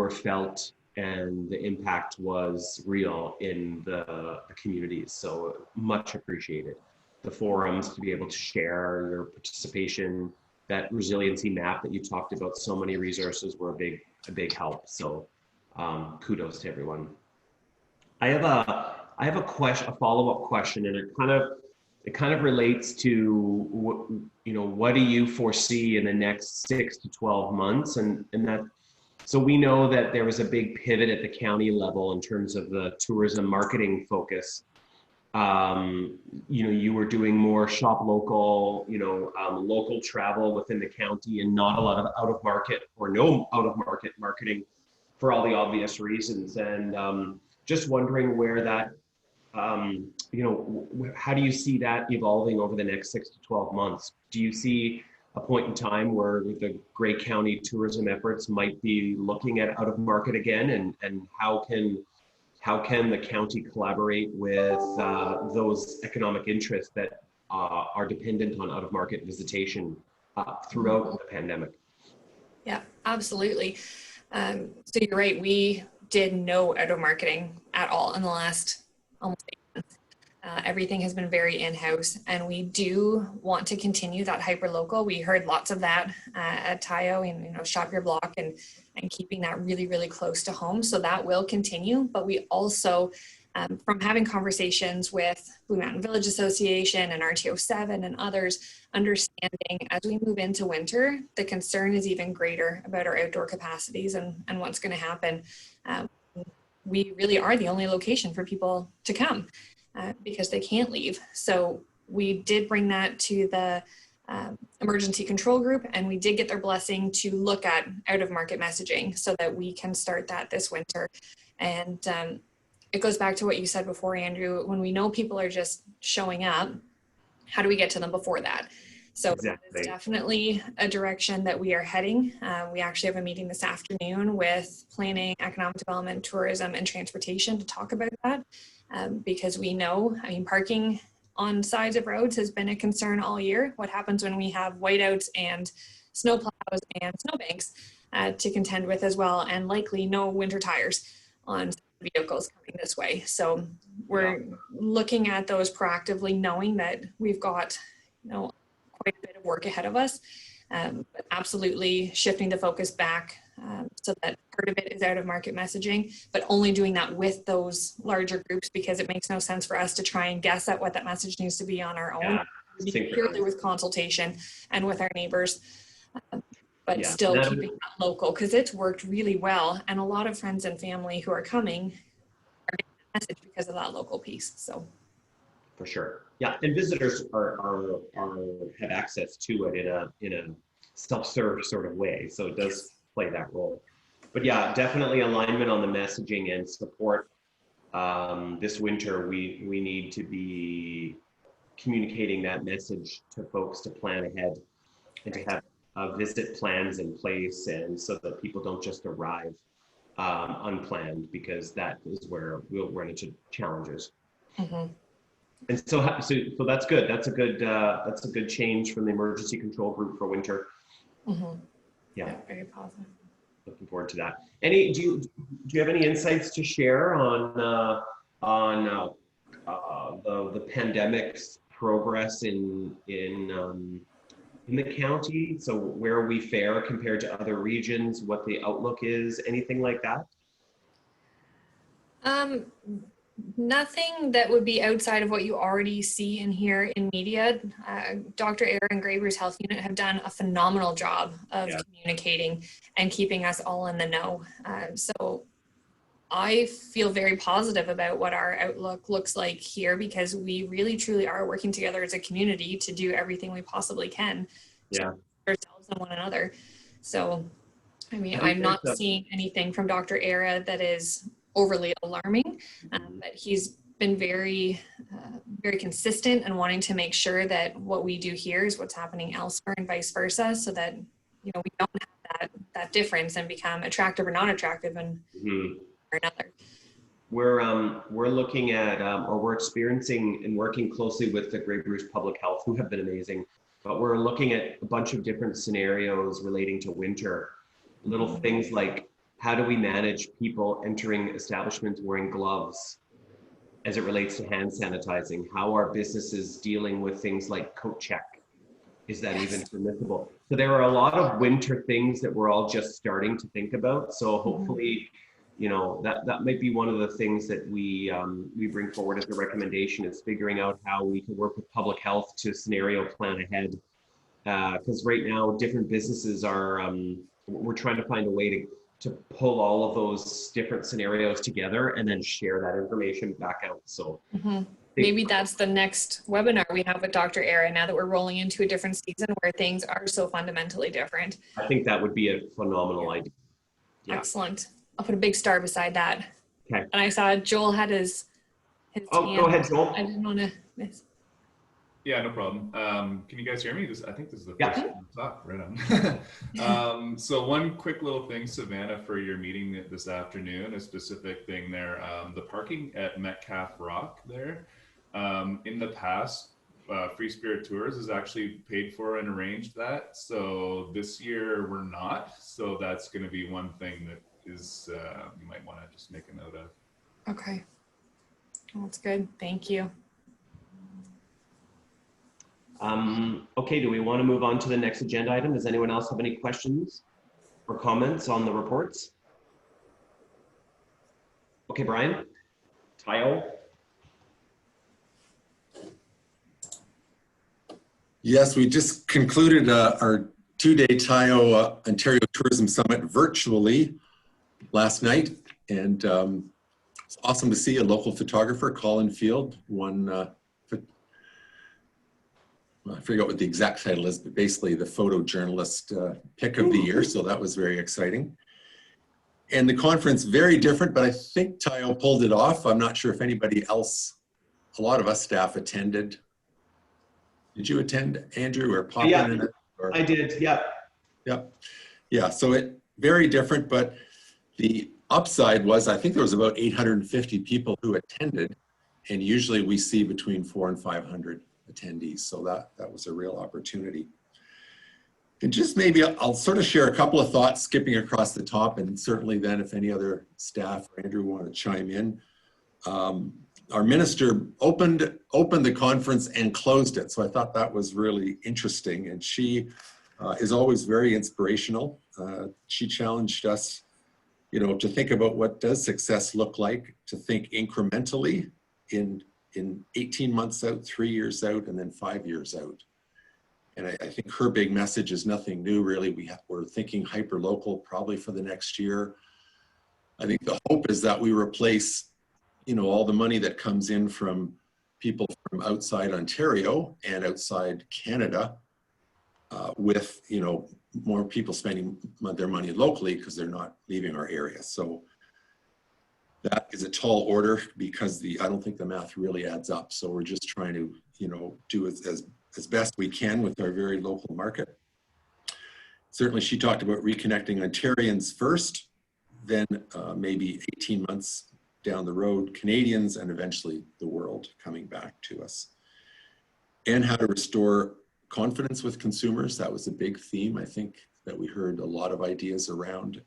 felt and the impact was real in the communities. So much appreciated. The forums to be able to share your participation, that resiliency map that you talked about, so many resources were a big help. So kudos to everyone. I have a question, a follow-up question, and it kind of relates to what do you foresee in the next 6 to 12 months, and that. So we know that there was a big pivot at the county level in terms of the tourism marketing focus. You were doing more shop local, local travel within the county, and not a lot of out of market or no out of market marketing for all the obvious reasons. And just wondering where that, how do you see that evolving over the next 6 to 12 months? Do you see a point in time where the Grey County tourism efforts might be looking at out of market again, and how can the county collaborate with those economic interests that are dependent on out of market visitation throughout the pandemic? Yeah, absolutely. So you're right. We did no out of marketing at all in the last almost 8 months. Everything has been very in-house, and we do want to continue that hyper-local. We heard lots of that at Tayo, and shop your block and keeping that really, really close to home. So that will continue, but we also, from having conversations with Blue Mountain Village Association and RTO7 and others, understanding as we move into winter, the concern is even greater about our outdoor capacities and what's going to happen. We really are the only location for people to come. Because they can't leave. So we did bring that to the emergency control group, and we did get their blessing to look at out of market messaging so that we can start that this winter. And it goes back to what you said before, Andrew, when we know people are just showing up, how do we get to them before that? So Exactly. It's definitely a direction that we are heading. We actually have a meeting this afternoon with planning, economic development, tourism, and transportation to talk about that. Because we know, parking on sides of roads has been a concern all year. What happens when we have whiteouts and snowplows and snowbanks to contend with as well, and likely no winter tires on vehicles coming this way. So we're looking at those proactively, knowing that we've got quite a bit of work ahead of us, but absolutely shifting the focus back so that part of it is out of market messaging, but only doing that with those larger groups, because it makes no sense for us to try and guess at what that message needs to be on our own. Purely with consultation and with our neighbors, but still keeping that local, because it's worked really well. And a lot of friends and family who are coming are getting the message because of that local piece. So for sure. Yeah, and visitors are have access to it in a self-serve sort of way. So it does play that role. But yeah, definitely alignment on the messaging and support. This winter, we need to be communicating that message to folks to plan ahead and to have visit plans in place, and so that people don't just arrive unplanned, because that is where we'll run into challenges. Mm-hmm. And so that's good. That's a good change from the emergency control group for winter. Mm-hmm. Yeah, very positive. Looking forward to that. Do you have any insights to share on the pandemic's progress in the county? So where we fare compared to other regions, what the outlook is, anything like that? Nothing that would be outside of what you already see and hear in media. Dr. Aaron and Grey Bruce Health Unit have done a phenomenal job of communicating and keeping us all in the know. So I feel very positive about what our outlook looks like here, because we really truly are working together as a community to do everything we possibly can to ourselves and one another. So, I'm not seeing anything from Dr. Era that is overly alarming, but he's been very consistent and wanting to make sure that what we do here is what's happening elsewhere and vice versa, so that we don't have that difference and become attractive or not attractive and or another. We're looking at or we're experiencing and working closely with the Grey Bruce Public Health, who have been amazing, but we're looking at a bunch of different scenarios relating to winter. Little things like, how do we manage people entering establishments wearing gloves as it relates to hand sanitizing? How are businesses dealing with things like coat check? Is that even permissible? So there are a lot of winter things that we're all just starting to think about. So hopefully, you know, that might be one of the things that we bring forward as a recommendation, is figuring out how we can work with public health to scenario plan ahead. Because right now, different businesses are, we're trying to find a way to pull all of those different scenarios together and then share that information back out. So Maybe that's the next webinar we have with Dr. Aaron, now that we're rolling into a different season where things are so fundamentally different. I think that would be a phenomenal idea. Yeah. Excellent. I'll put a big star beside that. Okay. And I saw Joel had his Oh, hand. go ahead, Joel. I didn't want to miss. Yeah, no problem. Can you guys hear me? I think this is the Yeah. first talk, right on. So one quick little thing, Savannah, for your meeting this afternoon, a specific thing there, the parking at Metcalf Rock there. In the past, Free Spirit Tours has actually paid for and arranged that. So this year we're not. So that's going to be one thing that is you might want to just make a note of. Okay. That's good. Thank you. Okay, do we want to move on to the next agenda item? Does anyone else have any questions or comments on the reports? Okay, Brian. Tile. Yes, we just concluded our two-day TIO Ontario Tourism Summit virtually last night, and it's awesome to see a local photographer, Colin Field, won, I forget what the exact title is, but basically the photojournalist pick of the year, so that was very exciting. And the conference, very different, but I think TIO pulled it off. I'm not sure if anybody else, a lot of us staff attended. Did you attend, Andrew, or pop in it? Or? I did, yeah. Yep. Yeah, so it very different, but the upside was, I think there was about 850 people who attended, and usually we see between 400 and 500 attendees. So that was a real opportunity. And just maybe I'll sort of share a couple of thoughts skipping across the top, and certainly then if any other staff or Andrew want to chime in. Our minister opened the conference and closed it. So I thought that was really interesting. And she is always very inspirational. She challenged us, you know, to think about what does success look like, to think incrementally in 18 months out, 3 years out, and then 5 years out. And I think her big message is nothing new, really. We're thinking hyper-local probably for the next year. I think the hope is that we replace, you know, all the money that comes in from people from outside Ontario and outside Canada with, you know, more people spending their money locally because they're not leaving our area. So that is a tall order because I don't think the math really adds up. So we're just trying to, you know, do it as best we can with our very local market. Certainly she talked about reconnecting Ontarians first, then maybe 18 months down the road, Canadians, and eventually the world coming back to us. And how to restore confidence with consumers. That was a big theme, I think, that we heard a lot of ideas around.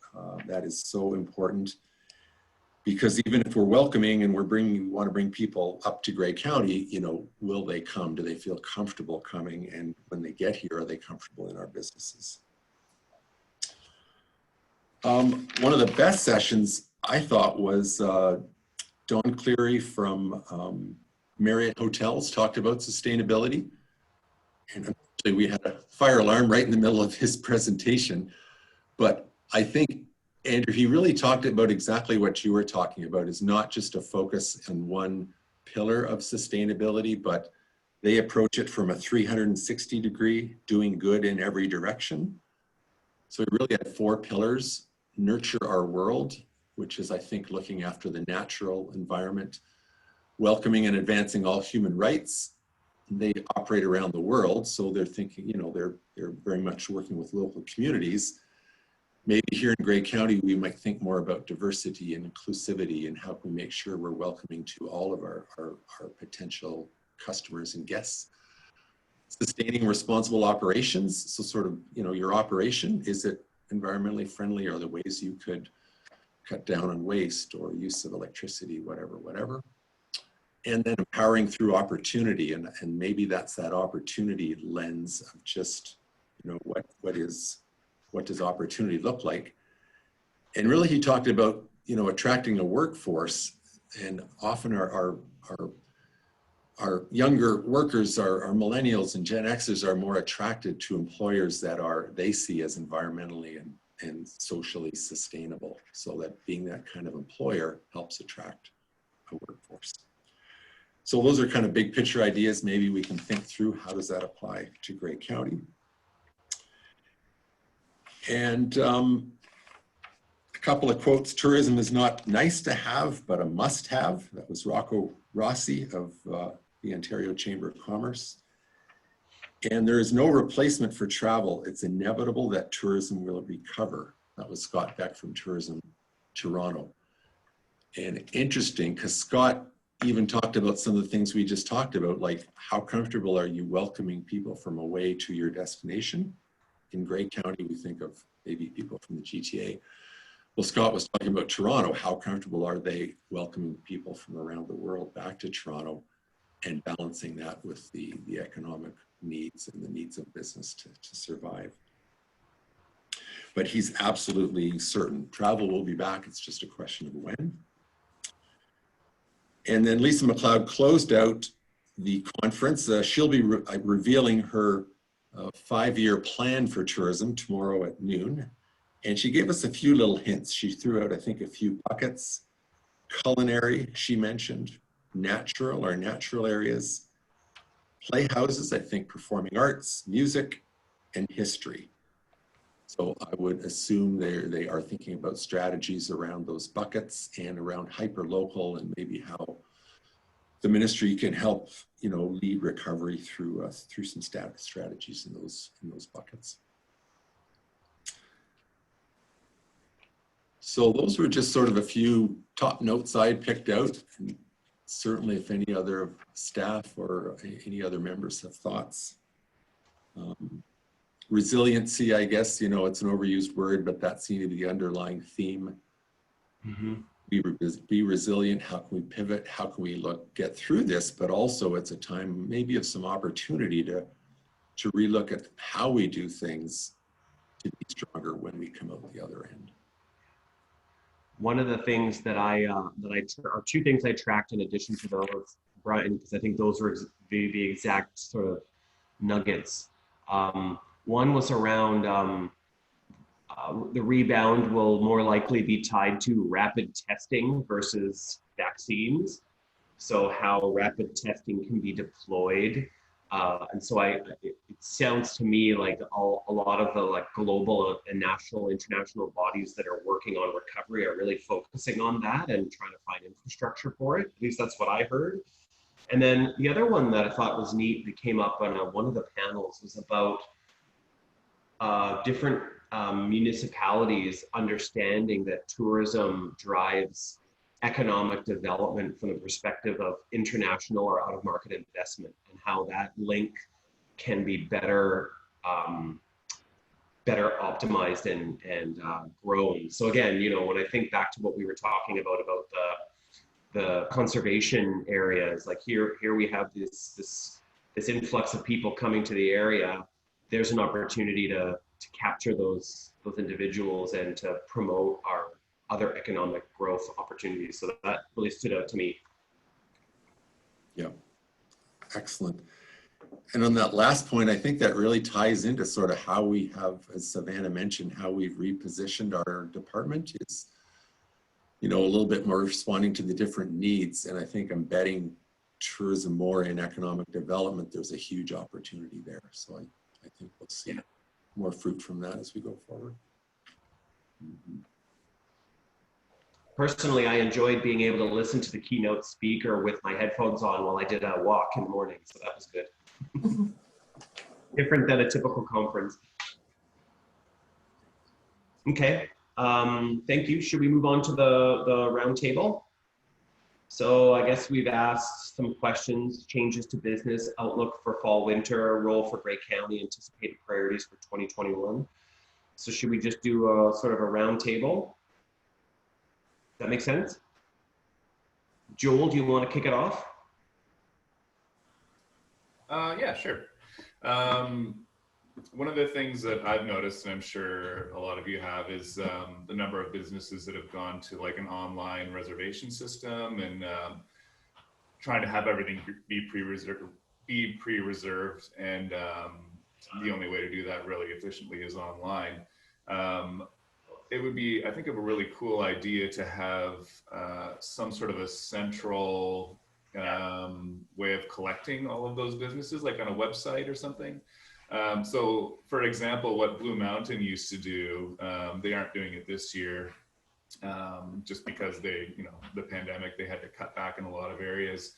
That is so important. Because even if we're welcoming and we want to bring people up to Grey County, you know, will they come? Do they feel comfortable coming? And when they get here, are they comfortable in our businesses? One of the best sessions I thought was Don Cleary from Marriott Hotels talked about sustainability. And unfortunately, we had a fire alarm right in the middle of his presentation. But I think, Andrew, he really talked about exactly what you were talking about, is not just a focus on one pillar of sustainability, but they approach it from a 360 degree, doing good in every direction. So we really had 4 pillars: nurture our world, which is, I think, looking after the natural environment, welcoming and advancing all human rights. They operate around the world, so they're thinking, you know, they're very much working with local communities. Maybe here in Grey County, we might think more about diversity and inclusivity and how can we make sure we're welcoming to all of our potential customers and guests. Sustaining responsible operations. So sort of, you know, your operation, is it environmentally friendly? Are there ways you could cut down on waste or use of electricity, whatever. And then empowering through opportunity. And maybe that's that opportunity lens of just, you know, what does opportunity look like? And really he talked about, you know, attracting a workforce, and often our younger workers, our millennials and Gen Xers are more attracted to employers that they see as environmentally and socially sustainable. So that being that kind of employer helps attract a workforce. So those are kind of big picture ideas. Maybe we can think through how does that apply to Grey County. And a couple of quotes: tourism is not nice to have, but a must have. That was Rocco Rossi of the Ontario Chamber of Commerce. And there is no replacement for travel. It's inevitable that tourism will recover. That was Scott Beck from Tourism Toronto. And interesting, because Scott even talked about some of the things we just talked about, like how comfortable are you welcoming people from away to your destination? In Grey County, we think of maybe people from the GTA. Well, Scott was talking about Toronto. How comfortable are they welcoming people from around the world back to Toronto and balancing that with the economic needs and the needs of business to survive? But he's absolutely certain travel will be back. It's just a question of when. And then Lisa McLeod closed out the conference. She'll be revealing her 5-year plan for tourism tomorrow at noon. And she gave us a few little hints. She threw out, I think, a few buckets. Culinary, she mentioned, natural areas, playhouses, I think, performing arts, music, and history. So I would assume they are thinking about strategies around those buckets and around hyper-local, and maybe how the ministry can help, you know, lead recovery through some strategies in those buckets. So those were just sort of a few top notes I picked out. And certainly if any other staff or any other members have thoughts. Resiliency, I guess, you know, it's an overused word, but that seemed to be the underlying theme. Mm-hmm. Be resilient. How can we pivot? How can we get through this? But also it's a time maybe of some opportunity to relook at how we do things to be stronger when we come out the other end. One of the things that or two things I tracked in addition to those, Brian, because I think those were the exact sort of nuggets. One was around the rebound will more likely be tied to rapid testing versus vaccines. So how rapid testing can be deployed. And so it sounds to me like a lot of the like global and national, international bodies that are working on recovery are really focusing on that and trying to find infrastructure for it. At least that's what I heard. And then the other one that I thought was neat that came up on one of the panels was about different municipalities understanding that tourism drives economic development from the perspective of international or out-of-market investment, and how that link can be better optimized and grown. So again, you know, when I think back to what we were talking about the conservation areas, like here we have this influx of people coming to the area. There's an opportunity to capture those individuals and to promote our other economic growth opportunities. So that really stood out to me. Yeah, excellent. And on that last point, I think that really ties into sort of how we have, as Savannah mentioned, how we've repositioned our department is, you know, a little bit more responding to the different needs. And I think embedding tourism more in economic development, there's a huge opportunity there. So I think we'll see more fruit from that as we go forward. Mm-hmm. Personally, I enjoyed being able to listen to the keynote speaker with my headphones on while I did a walk in the morning. So that was good. Different than a typical conference. Okay, thank you. Should we move on to the round table? So I guess we've asked some questions, changes to business, outlook for fall, winter, role for Grey County, anticipated priorities for 2021. So should we just do a sort of a round table? Does that make sense? Joel, do you want to kick it off? Yeah, sure. One of the things that I've noticed, and I'm sure a lot of you have, is the number of businesses that have gone to like an online reservation system and trying to have everything be pre-reserved, and the only way to do that really efficiently is online. It would be, I think, a really cool idea to have some sort of a central way of collecting all of those businesses, like on a website or something. So for example, what Blue Mountain used to do, they aren't doing it this year, just because they, the pandemic, they had to cut back in a lot of areas.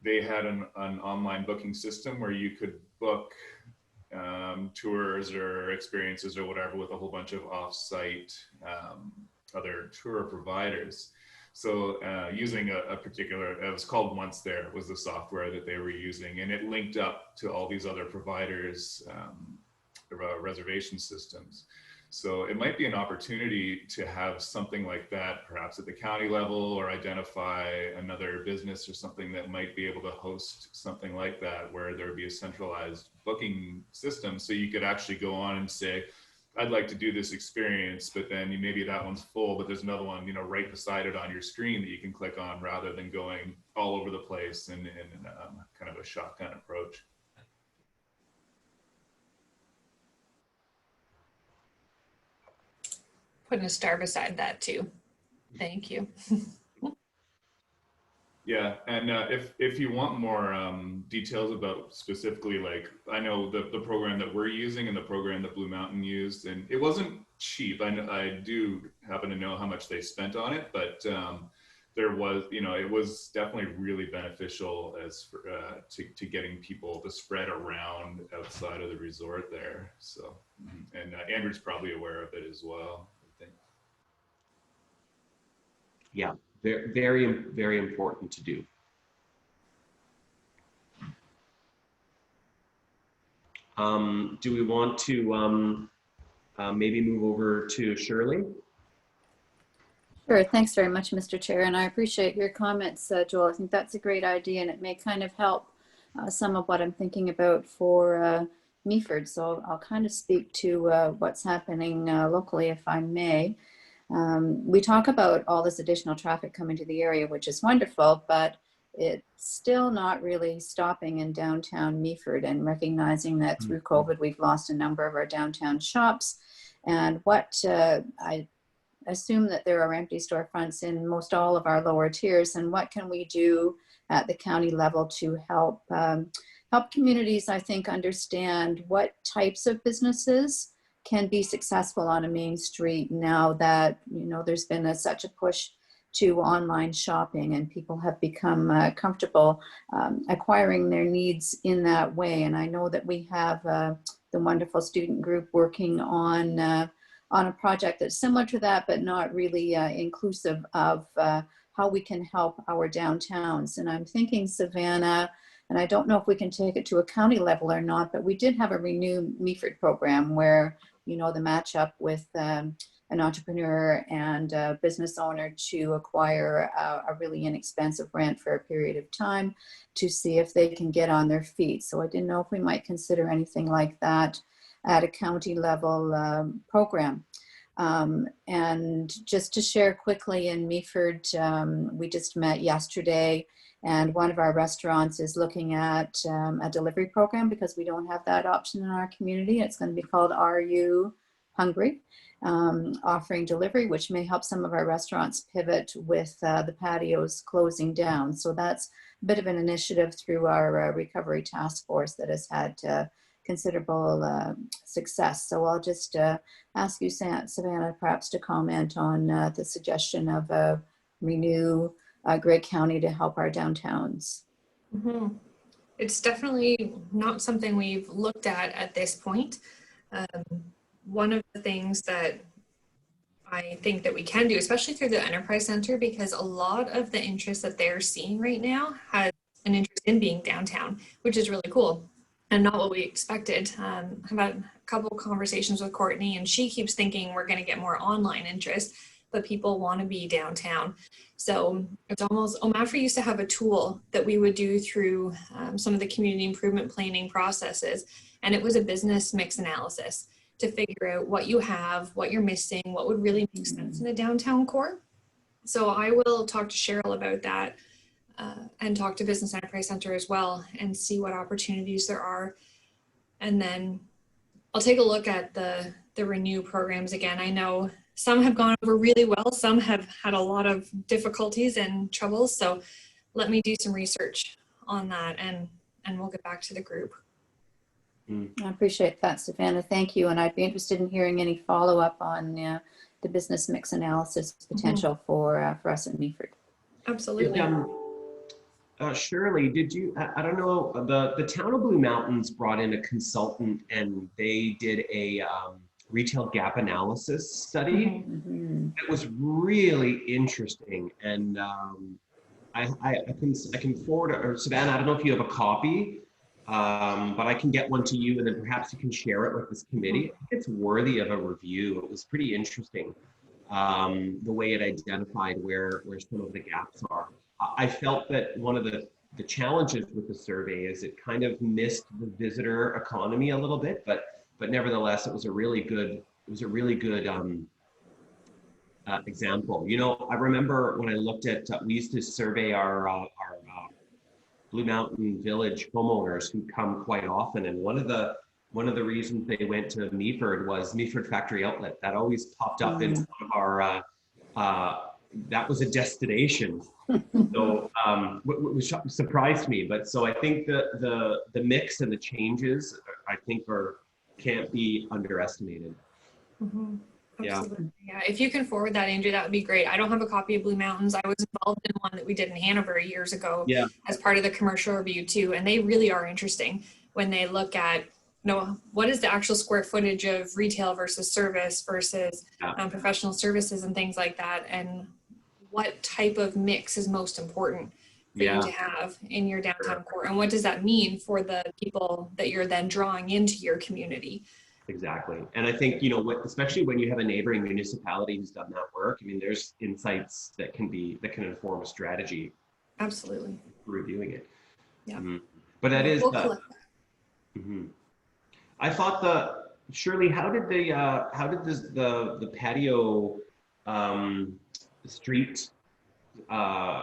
They had an online booking system where you could book tours or experiences or whatever with a whole bunch of off-site other tour providers. So using a particular, it was called Once There, was the software that they were using, and it linked up to all these other providers' reservation systems. So it might be an opportunity to have something like that, perhaps at the county level, or identify another business or something that might be able to host something like that, where there would be a centralized booking system. So you could actually go on and say, I'd like to do this experience, but then maybe that one's full, but there's another one, right beside it on your screen that you can click on, rather than going all over the place in kind of a shotgun approach. Putting a star beside that too. Thank you. Yeah, and if you want more details about specifically, like, I know the program that we're using and the program that Blue Mountain used, and it wasn't cheap. I do happen to know how much they spent on it, but there was, it was definitely really beneficial as for, to getting people to spread around outside of the resort there. So, and Andrew's probably aware of it as well, I think. Yeah, very, very important to do. Do we want to maybe move over to Shirley? Sure. Thanks very much, Mr. Chair. And I appreciate your comments, Joel. I think that's a great idea, and it may kind of help some of what I'm thinking about for Meaford. So I'll kind of speak to what's happening locally, if I may. We talk about all this additional traffic coming to the area, which is wonderful, but it's still not really stopping in downtown Meaford, and recognizing that through COVID, we've lost a number of our downtown shops. And what I assume that there are empty storefronts in most all of our lower tiers, and what can we do at the county level to help help communities, I think, understand what types of businesses can be successful on a main street now that, there's been such a push to online shopping, and people have become comfortable acquiring their needs in that way. And I know that we have the wonderful student group working on a project that's similar to that, but not really inclusive of how we can help our downtowns. And I'm thinking, Savannah, and I don't know if we can take it to a county level or not, but we did have a Renew Meaford program where, the matchup with an entrepreneur and a business owner to acquire a really inexpensive rent for a period of time to see if they can get on their feet. So I didn't know if we might consider anything like that at a county level program. And just to share quickly, in Meaford, we just met yesterday, and one of our restaurants is looking at a delivery program because we don't have that option in our community. It's going to be called Are You Hungry? Offering delivery, which may help some of our restaurants pivot with the patios closing down. So that's a bit of an initiative through our recovery task force that has had considerable success. So I'll just ask you, Savannah, perhaps to comment on the suggestion of Renew Grey County to help our downtowns. Mm-hmm. It's definitely not something we've looked at this point. One of the things that I think that we can do, especially through the Enterprise Center, because a lot of the interest that they're seeing right now has an interest in being downtown, which is really cool and not what we expected. I've had a couple of conversations with Courtney, and she keeps thinking we're going to get more online interest, but people want to be downtown. So it's almost, OMAFRA used to have a tool that we would do through some of the community improvement planning processes, and it was a business mix analysis to figure out what you have, what you're missing, what would really make sense in a downtown core. So I will talk to Cheryl about that and talk to Business Enterprise Center as well and see what opportunities there are. And then I'll take a look at the Renew programs again. I know some have gone over really well, some have had a lot of difficulties and troubles. So let me do some research on that and we'll get back to the group. I appreciate that, Savannah. Thank you. And I'd be interested in hearing any follow-up on the business mix analysis potential for us at Meaford. Absolutely. Shirley, did you, I don't know, the town of Blue Mountains brought in a consultant and they did a retail gap analysis study. It was really interesting. And I can forward, or Savannah, I don't know if you have a copy, but I can get one to you and then perhaps you can share it with this committee. I think it's worthy of a review. It was pretty interesting, the way it identified where some of the gaps are. I felt that one of the challenges with the survey is it kind of missed the visitor economy a little bit, but nevertheless, it was a really good example. You know, I remember when I looked at, we used to survey our Blue Mountain Village homeowners who come quite often, and one of the reasons they went to Meaford was Meaford Factory Outlet. That always popped up in one of our. That was a destination. So which surprised me, but so I think the mix and the changes I think can't be underestimated. Absolutely. Yeah, if you can forward that, Andrew, that would be great. I don't have a copy of Blue Mountains. I was involved in one that we did in Hanover years ago as part of the commercial review too, and they really are interesting when they look at, what is the actual square footage of retail versus service versus professional services and things like that, and what type of mix is most important for you to have in your downtown core, and what does that mean for the people that you're then drawing into your community. Exactly. And I think, especially when you have a neighboring municipality who's done that work, I mean, there's insights that can inform a strategy. Absolutely. Reviewing it. Yeah. But that is I thought Shirley, how did the patio street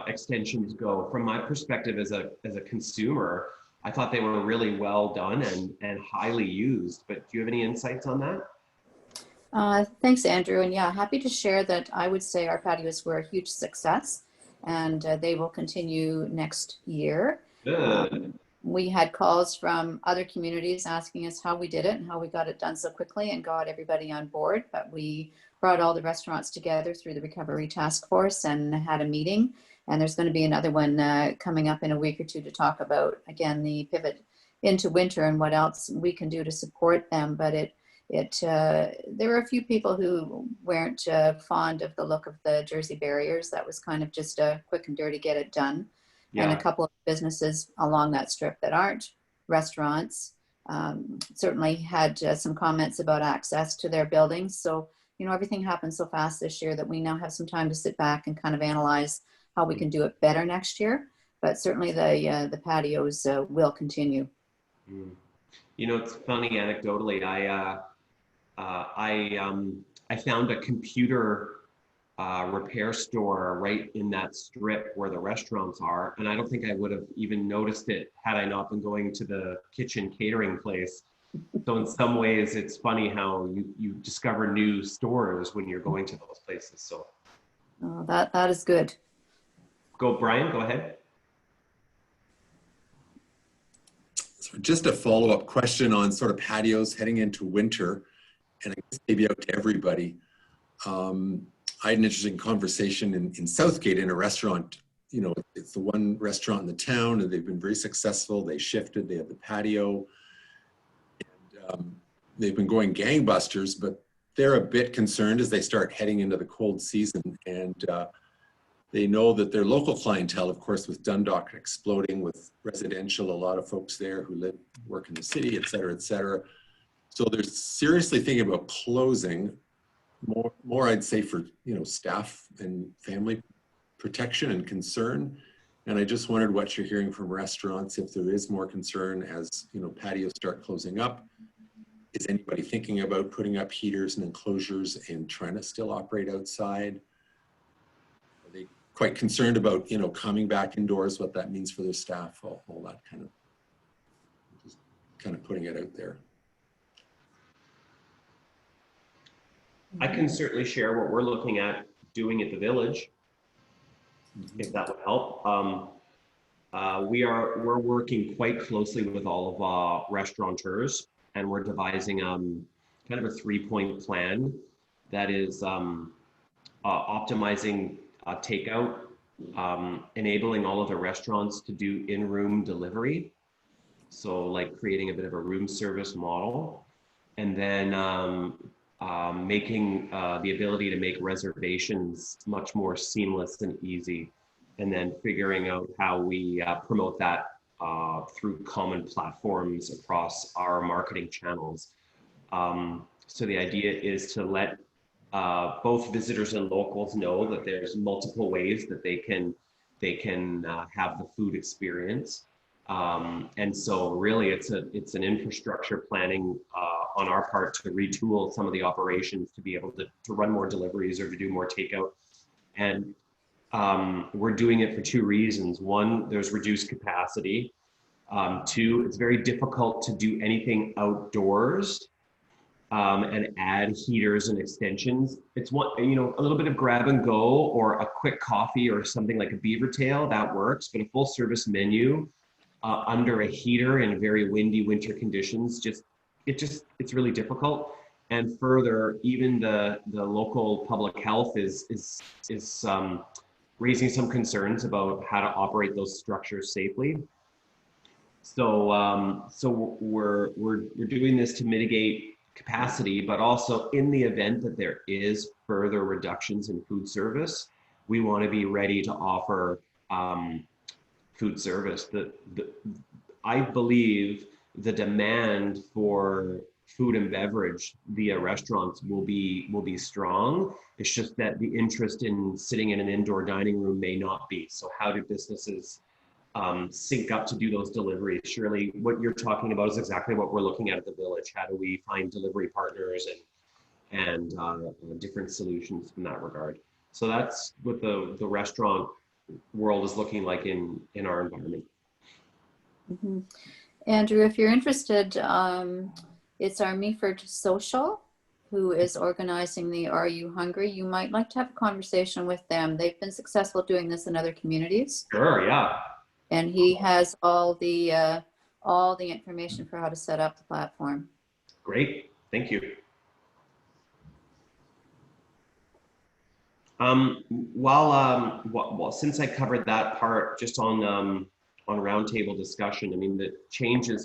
extensions go? From my perspective as a consumer, I thought they were really well done and highly used, but do you have any insights on that? Thanks, Andrew. And yeah, happy to share that I would say our patios were a huge success, and they will continue next year. Good. We had calls from other communities asking us how we did it and how we got it done so quickly and got everybody on board. But we brought all the restaurants together through the Recovery Task Force and had a meeting. And there's going to be another one coming up in a week or two to talk about, again, the pivot into winter and what else we can do to support them. But there were a few people who weren't fond of the look of the Jersey barriers. That was kind of just a quick and dirty get it done. And a couple of businesses along that strip that aren't restaurants certainly had some comments about access to their buildings. So, everything happened so fast this year that we now have some time to sit back and kind of analyze how we can do it better next year. But certainly the patios will continue. It's funny, anecdotally, I found a computer repair store right in that strip where the restaurants are, and I don't think I would have even noticed it had I not been going to the kitchen catering place. So in some ways, it's funny how you discover new stores when you're going to those places. So that is good. Brian, go ahead. So just a follow-up question on sort of patios heading into winter, and I guess maybe out to everybody. I had an interesting conversation in Southgate in a restaurant. It's the one restaurant in the town, and they've been very successful. They shifted, they have the patio, and they've been going gangbusters, but they're a bit concerned as they start heading into the cold season, and they know that their local clientele, of course, with Dundalk exploding with residential, a lot of folks there who live, work in the city, et cetera, et cetera. So they're seriously thinking about closing more I'd say for, you know, staff and family protection and concern. And I just wondered what you're hearing from restaurants, if there is more concern as, you know, patios start closing up. Is anybody thinking about putting up heaters and enclosures and trying to still operate outside? Are they quite concerned about, you know, coming back indoors, what that means for their staff, all that kind of, just kind of putting it out there. I can certainly share what we're looking at doing at the Village, if that would help. We're working quite closely with all of our restaurateurs, and we're devising kind of a 3-point plan that is optimizing takeout, enabling all of the restaurants to do in-room delivery. So like creating a bit of a room service model, and then making the ability to make reservations much more seamless and easy, and then figuring out how we promote that through common platforms across our marketing channels. So the idea is to let both visitors and locals know that there's multiple ways that they can have the food experience. And so really it's an infrastructure planning on our part to retool some of the operations to be able to run more deliveries or to do more takeout. And we're doing it for 2 reasons. 1, there's reduced capacity. 2, it's very difficult to do anything outdoors and add heaters and extensions. It's one, you know, a little bit of grab and go or a quick coffee or something like a beaver tail, that works, but a full service menu under a heater in very windy winter conditions, it's really difficult. And further, even the local public health is raising some concerns about how to operate those structures safely. So we're doing this to mitigate capacity, but also in the event that there is further reductions in food service, we want to be ready to offer food service. I believe the demand for food and beverage via restaurants will be strong. It's just that the interest in sitting in an indoor dining room may not be. So how do businesses sync up to do those deliveries? Surely what you're talking about is exactly what we're looking at the Village. How do we find delivery partners and different solutions in that regard? So that's what the restaurant world is looking like in our environment. Mm-hmm. Andrew, if you're interested, it's our Meaford Social who is organizing the Are You Hungry? You might like to have a conversation with them. They've been successful doing this in other communities. Sure, yeah. And he has all the information for how to set up the platform. Great, thank you. Well, since I covered that part, just on roundtable discussion, I mean, the changes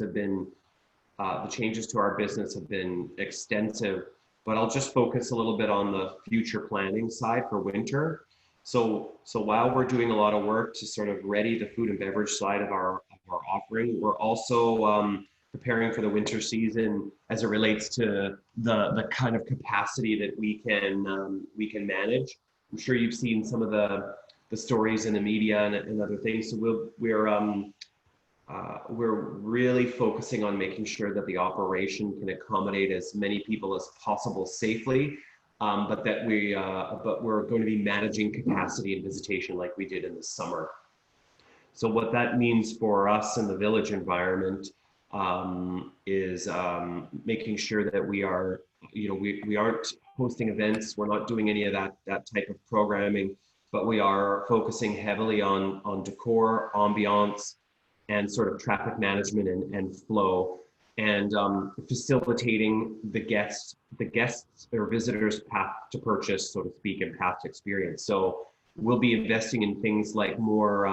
to our business have been extensive, but I'll just focus a little bit on the future planning side for winter. So while we're doing a lot of work to sort of ready the food and beverage side of our offering, we're also preparing for the winter season as it relates to the kind of capacity that we can manage. I'm sure you've seen some of the stories in the media and other things. So we're really focusing on making sure that the operation can accommodate as many people as possible safely, but we're going to be managing capacity and visitation like we did in the summer. So what that means for us in the Village environment is making sure that we are, you know, we aren't hosting events. We're not doing any of that type of programming, but we are focusing heavily on decor, ambiance, and sort of traffic management and flow, and facilitating the guests or visitors' path to purchase, so to speak, and path to experience. So we'll be investing in things like more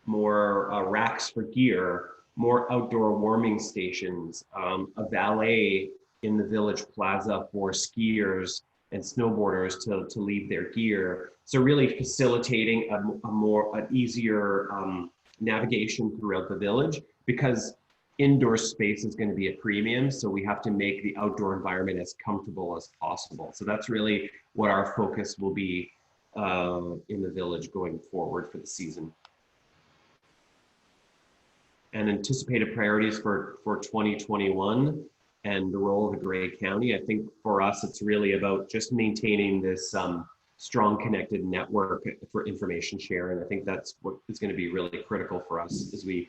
racks for gear, more outdoor warming stations, a valet in the village plaza for skiers and snowboarders to leave their gear. So really facilitating an easier navigation throughout the village, because indoor space is going to be a premium. So we have to make the outdoor environment as comfortable as possible. So that's really what our focus will be in the village going forward for the season. And anticipated priorities for 2021 and the role of the Grey County. I think for us, it's really about just maintaining this strong connected network for information sharing. I think that's what is going to be really critical for us as we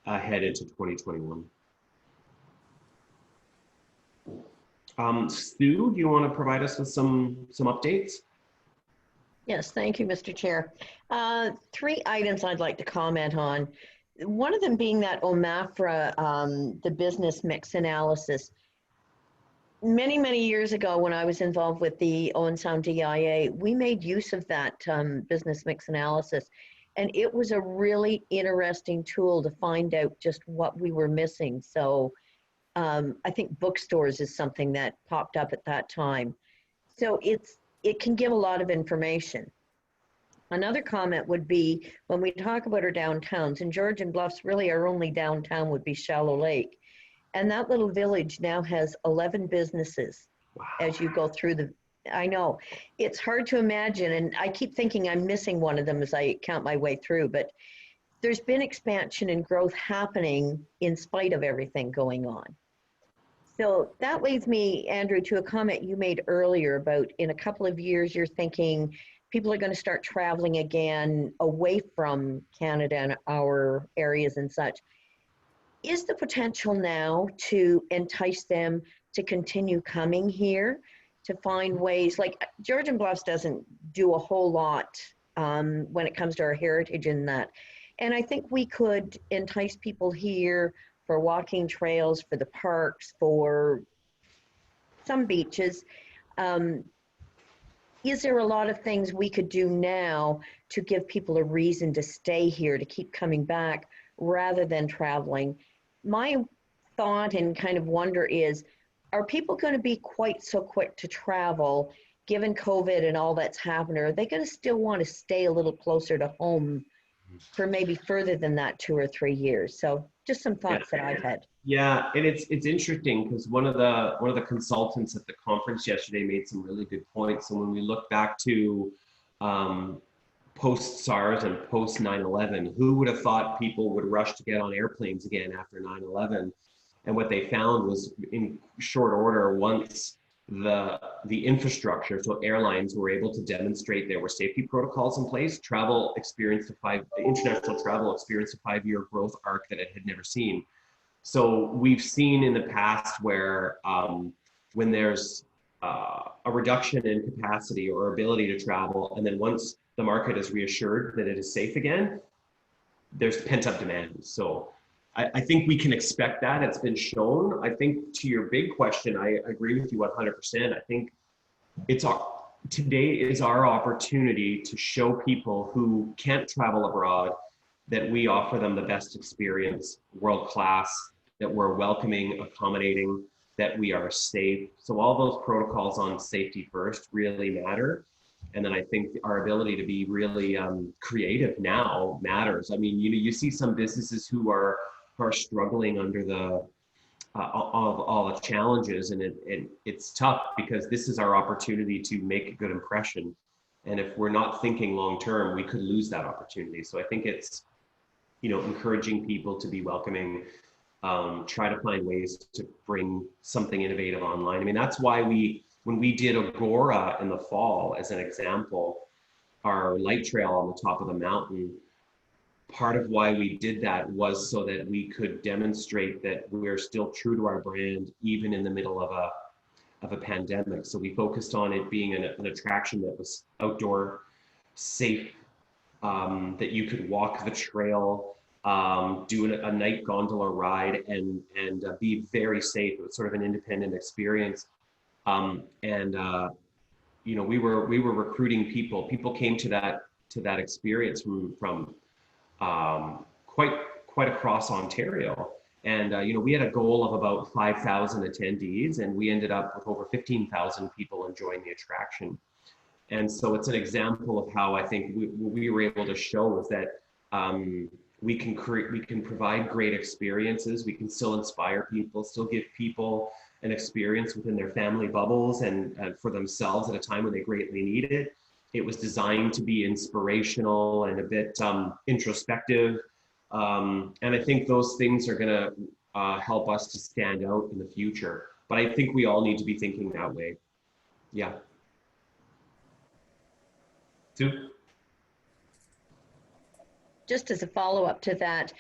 head into 2021. Stu, do you want to provide us with some updates? Yes, thank you, Mr. Chair. 3 items I'd like to comment on. One of them being that OMAFRA, the business mix analysis. Many, many years ago, when I was involved with the Owen Sound DIA, we made use of that business mix analysis. And it was a really interesting tool to find out just what we were missing. So I think bookstores is something that popped up at that time. So it can give a lot of information. Another comment would be when we talk about our downtowns, and Georgian Bluffs, really our only downtown would be Shallow Lake. And that little village now has 11 businesses. Wow. As you go through I know, it's hard to imagine, and I keep thinking I'm missing one of them as I count my way through, but there's been expansion and growth happening in spite of everything going on. So that leads me, Andrew, to a comment you made earlier about in a couple of years, you're thinking people are going to start traveling again away from Canada and our areas and such. Is the potential now to entice them to continue coming here, to find ways, like Georgian Bluffs doesn't do a whole lot when it comes to our heritage and that. And I think we could entice people here for walking trails, for the parks, for some beaches. Is there a lot of things we could do now to give people a reason to stay here, to keep coming back rather than traveling? My thought and kind of wonder is, are people going to be quite so quick to travel given COVID and all that's happened? Or are they going to still want to stay a little closer to home for maybe further than that 2 or 3 years? So just some thoughts that I've had. Yeah, and it's interesting because one of the consultants at the conference yesterday made some really good points. And when we look back to post SARS and post 9/11, who would have thought people would rush to get on airplanes again after 9/11? And what they found was in short order, once the infrastructure, so airlines were able to demonstrate there were safety protocols in place, international travel experienced a 5-year growth arc that it had never seen. So we've seen in the past where when there's a reduction in capacity or ability to travel, and then once the market is reassured that it is safe again, there's pent-up demand. So I think we can expect that. It's been shown. I think to your big question, I agree with you 100%. I think today is our opportunity to show people who can't travel abroad that we offer them the best experience, world-class, that we're welcoming, accommodating, that we are safe. So all those protocols on safety first really matter. And then I think our ability to be really creative now matters. I mean, you see some businesses who are struggling under all the challenges, and it's tough because this is our opportunity to make a good impression. And if we're not thinking long-term, we could lose that opportunity. So I think it's, encouraging people to be welcoming, try to find ways to bring something innovative online. I mean, that's why when we did Agora in the fall, as an example, our light trail on the top of the mountain, part of why we did that was so that we could demonstrate that we're still true to our brand, even in the middle of a pandemic. So we focused on it being an attraction that was outdoor, safe, that you could walk the trail, do a night gondola ride, and be very safe. It was sort of an independent experience. We were recruiting people. People came to that experience from quite across Ontario, And, we had a goal of about 5,000 attendees, and we ended up with over 15,000 people enjoying the attraction. And so it's an example of how I think we were able to show is that we can provide great experiences. We can still inspire people, still give people an experience within their family bubbles and for themselves at a time when they greatly need it. It was designed to be inspirational and a bit introspective. And I think those things are going to help us to stand out in the future. But I think we all need to be thinking that way. Yeah. Sue? Just as a follow-up to that,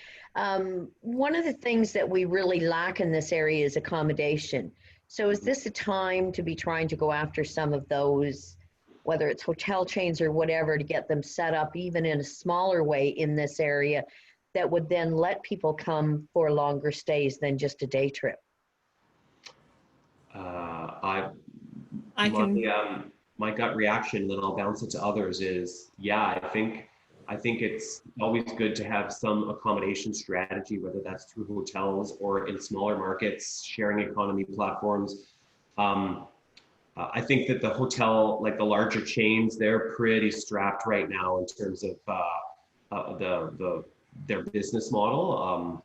one of the things that we really lack in this area is accommodation. So is this a time to be trying to go after some of those, whether it's hotel chains or whatever, to get them set up even in a smaller way in this area that would then let people come for longer stays than just a day trip? My gut reaction, then I'll bounce it to others, is yeah, I think it's always good to have some accommodation strategy, whether that's through hotels or in smaller markets, sharing economy platforms. I think that the hotel, like the larger chains, they're pretty strapped right now in terms of their business model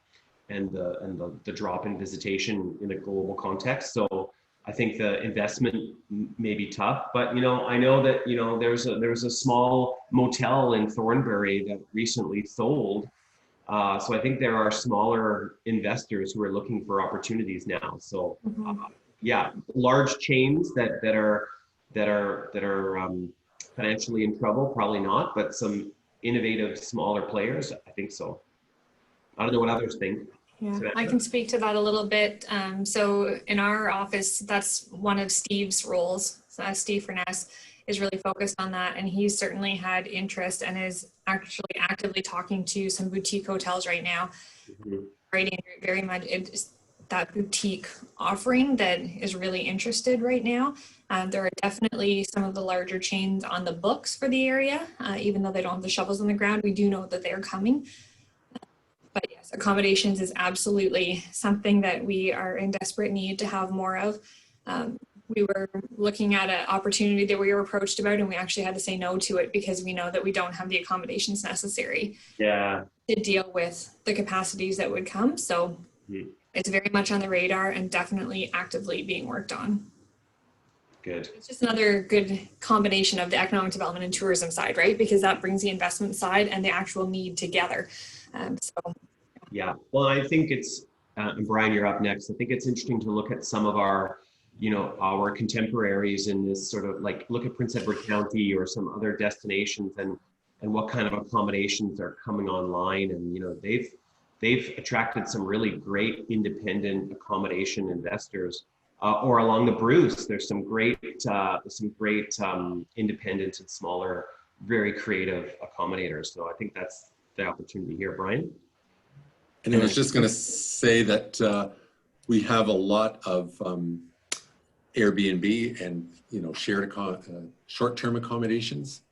and the drop in visitation in a global context. So I think the investment may be tough, but I know that there's a small motel in Thornbury that recently sold. So I think there are smaller investors who are looking for opportunities now. So yeah, large chains that are financially in trouble, probably not, but some innovative smaller players, I think so. I don't know what others think. Yeah, I can speak to that a little bit. So in our office, that's one of Steve's roles. So Steve Furness is really focused on that, and he's certainly had interest and is actually actively talking to some boutique hotels right now. Writing very much it's that boutique offering that is really interested right now. There are definitely some of the larger chains on the books for the area, even though they don't have the shovels on the ground. We do know that they're coming. But yes, accommodations is absolutely something that we are in desperate need to have more of. We were looking at an opportunity that we were approached about, and we actually had to say no to it because we know that we don't have the accommodations necessary to deal with the capacities that would come. So it's very much on the radar and definitely actively being worked on. Good. It's just another good combination of the economic development and tourism side, right? Because that brings the investment side and the actual need together. Yeah, well, I think it's, and Brian, you're up next. I think it's interesting to look at some of our, our contemporaries in this sort of look at Prince Edward County or some other destinations and what kind of accommodations are coming online. And, they've attracted some really great independent accommodation investors. Or along the Bruce, there's some great independent and smaller, very creative accommodators. So I think that's the opportunity here, Brian. And I was just going to say that we have a lot of Airbnb and shared short-term accommodations.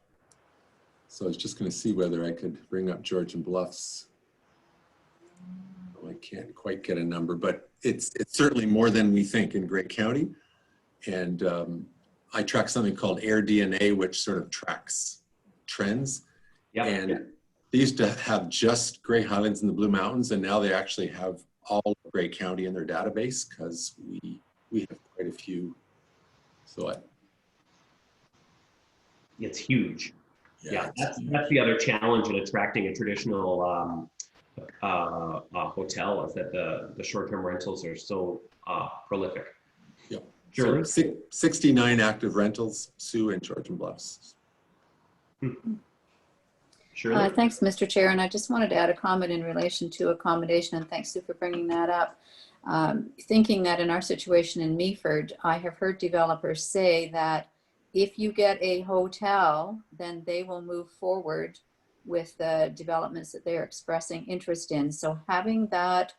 So I was just going to see whether I could bring up Georgian Bluffs. Oh, I can't quite get a number, but it's certainly more than we think in Grey County. And I track something called AirDNA, which sort of tracks trends. And they used to have just Grey Highlands and the Blue Mountains, and now they actually have all of Grey County in their database because we have quite a few. So it's huge. Yeah, that's the other challenge in attracting a traditional hotel is that the short-term rentals are so prolific. Yeah, sure. So 69 active rentals, Sue, and Georgian Bluffs. Sure. Thanks, Mr. Chair. And I just wanted to add a comment in relation to accommodation, and thanks, Sue, for bringing that up. Thinking that in our situation in Meaford, I have heard developers say that if you get a hotel, then they will move forward with the developments that they're expressing interest in. So having that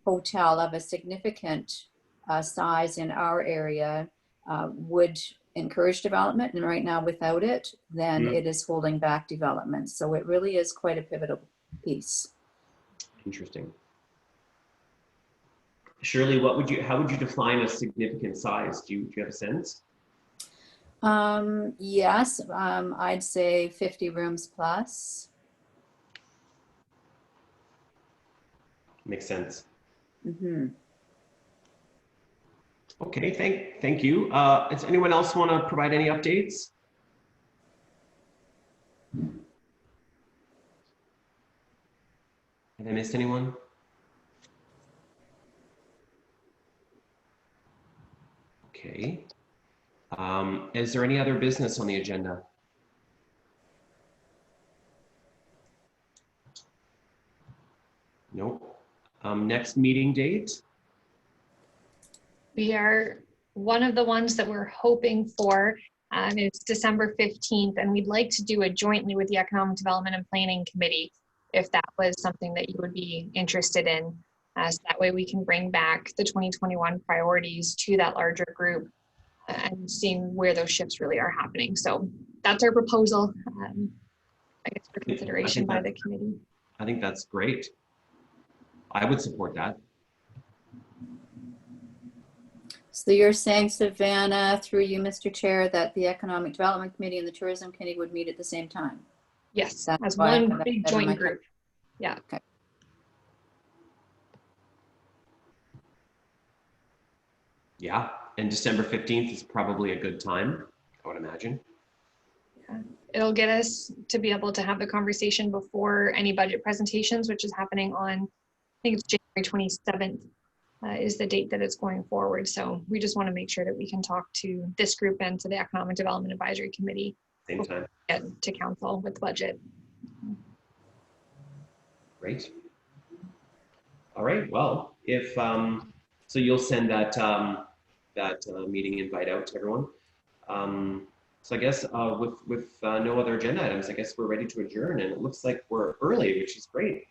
hotel of a significant size in our area would encourage development, and right now without it, then it is holding back development. So it really is quite a pivotal piece. Interesting. Shirley, how would you define a significant size? Do you have a sense? Yes, I'd say 50 rooms plus. Makes sense. Mm-hmm. Okay, thank you. Does anyone else want to provide any updates? Have I missed anyone? Okay. Is there any other business on the agenda? Nope. Next meeting date? We are, one of the ones that we're hoping for is December 15th, and we'd like to do it jointly with the Economic Development and Planning Committee, if that was something that you would be interested in. So that way we can bring back the 2021 priorities to that larger group and seeing where those shifts really are happening. So that's our proposal, I guess, for consideration by the committee. I think that's great. I would support that. So you're saying, Savannah, through you, Mr. Chair, that the Economic Development Committee and the Tourism Committee would meet at the same time? Yes, That's as why I have one that big in my joint com- group. Yeah. Okay. Yeah, and December 15th is probably a good time, I would imagine. Yeah. It'll get us to be able to have the conversation before any budget presentations, which is happening on, I think it's January 27th is the date that it's going forward. So we just want to make sure that we can talk to this group and to the Economic Development Advisory Committee. Same time. Get to council with the budget. Great. All right, well, if, so you'll send that, meeting invite out to everyone. So I guess with no other agenda items, I guess we're ready to adjourn, and it looks like we're early, which is great.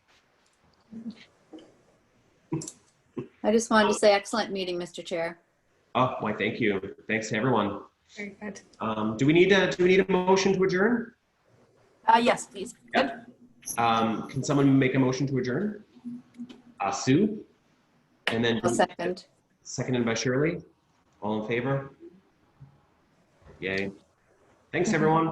I just wanted to say excellent meeting, Mr. Chair. Oh, why, thank you. Thanks to everyone. Very good. Do we need a motion to adjourn? Yes, please. Yep. Can someone make a motion to adjourn? Sue? And then A second. seconded by Shirley. All in favor? Yay. Thanks, everyone.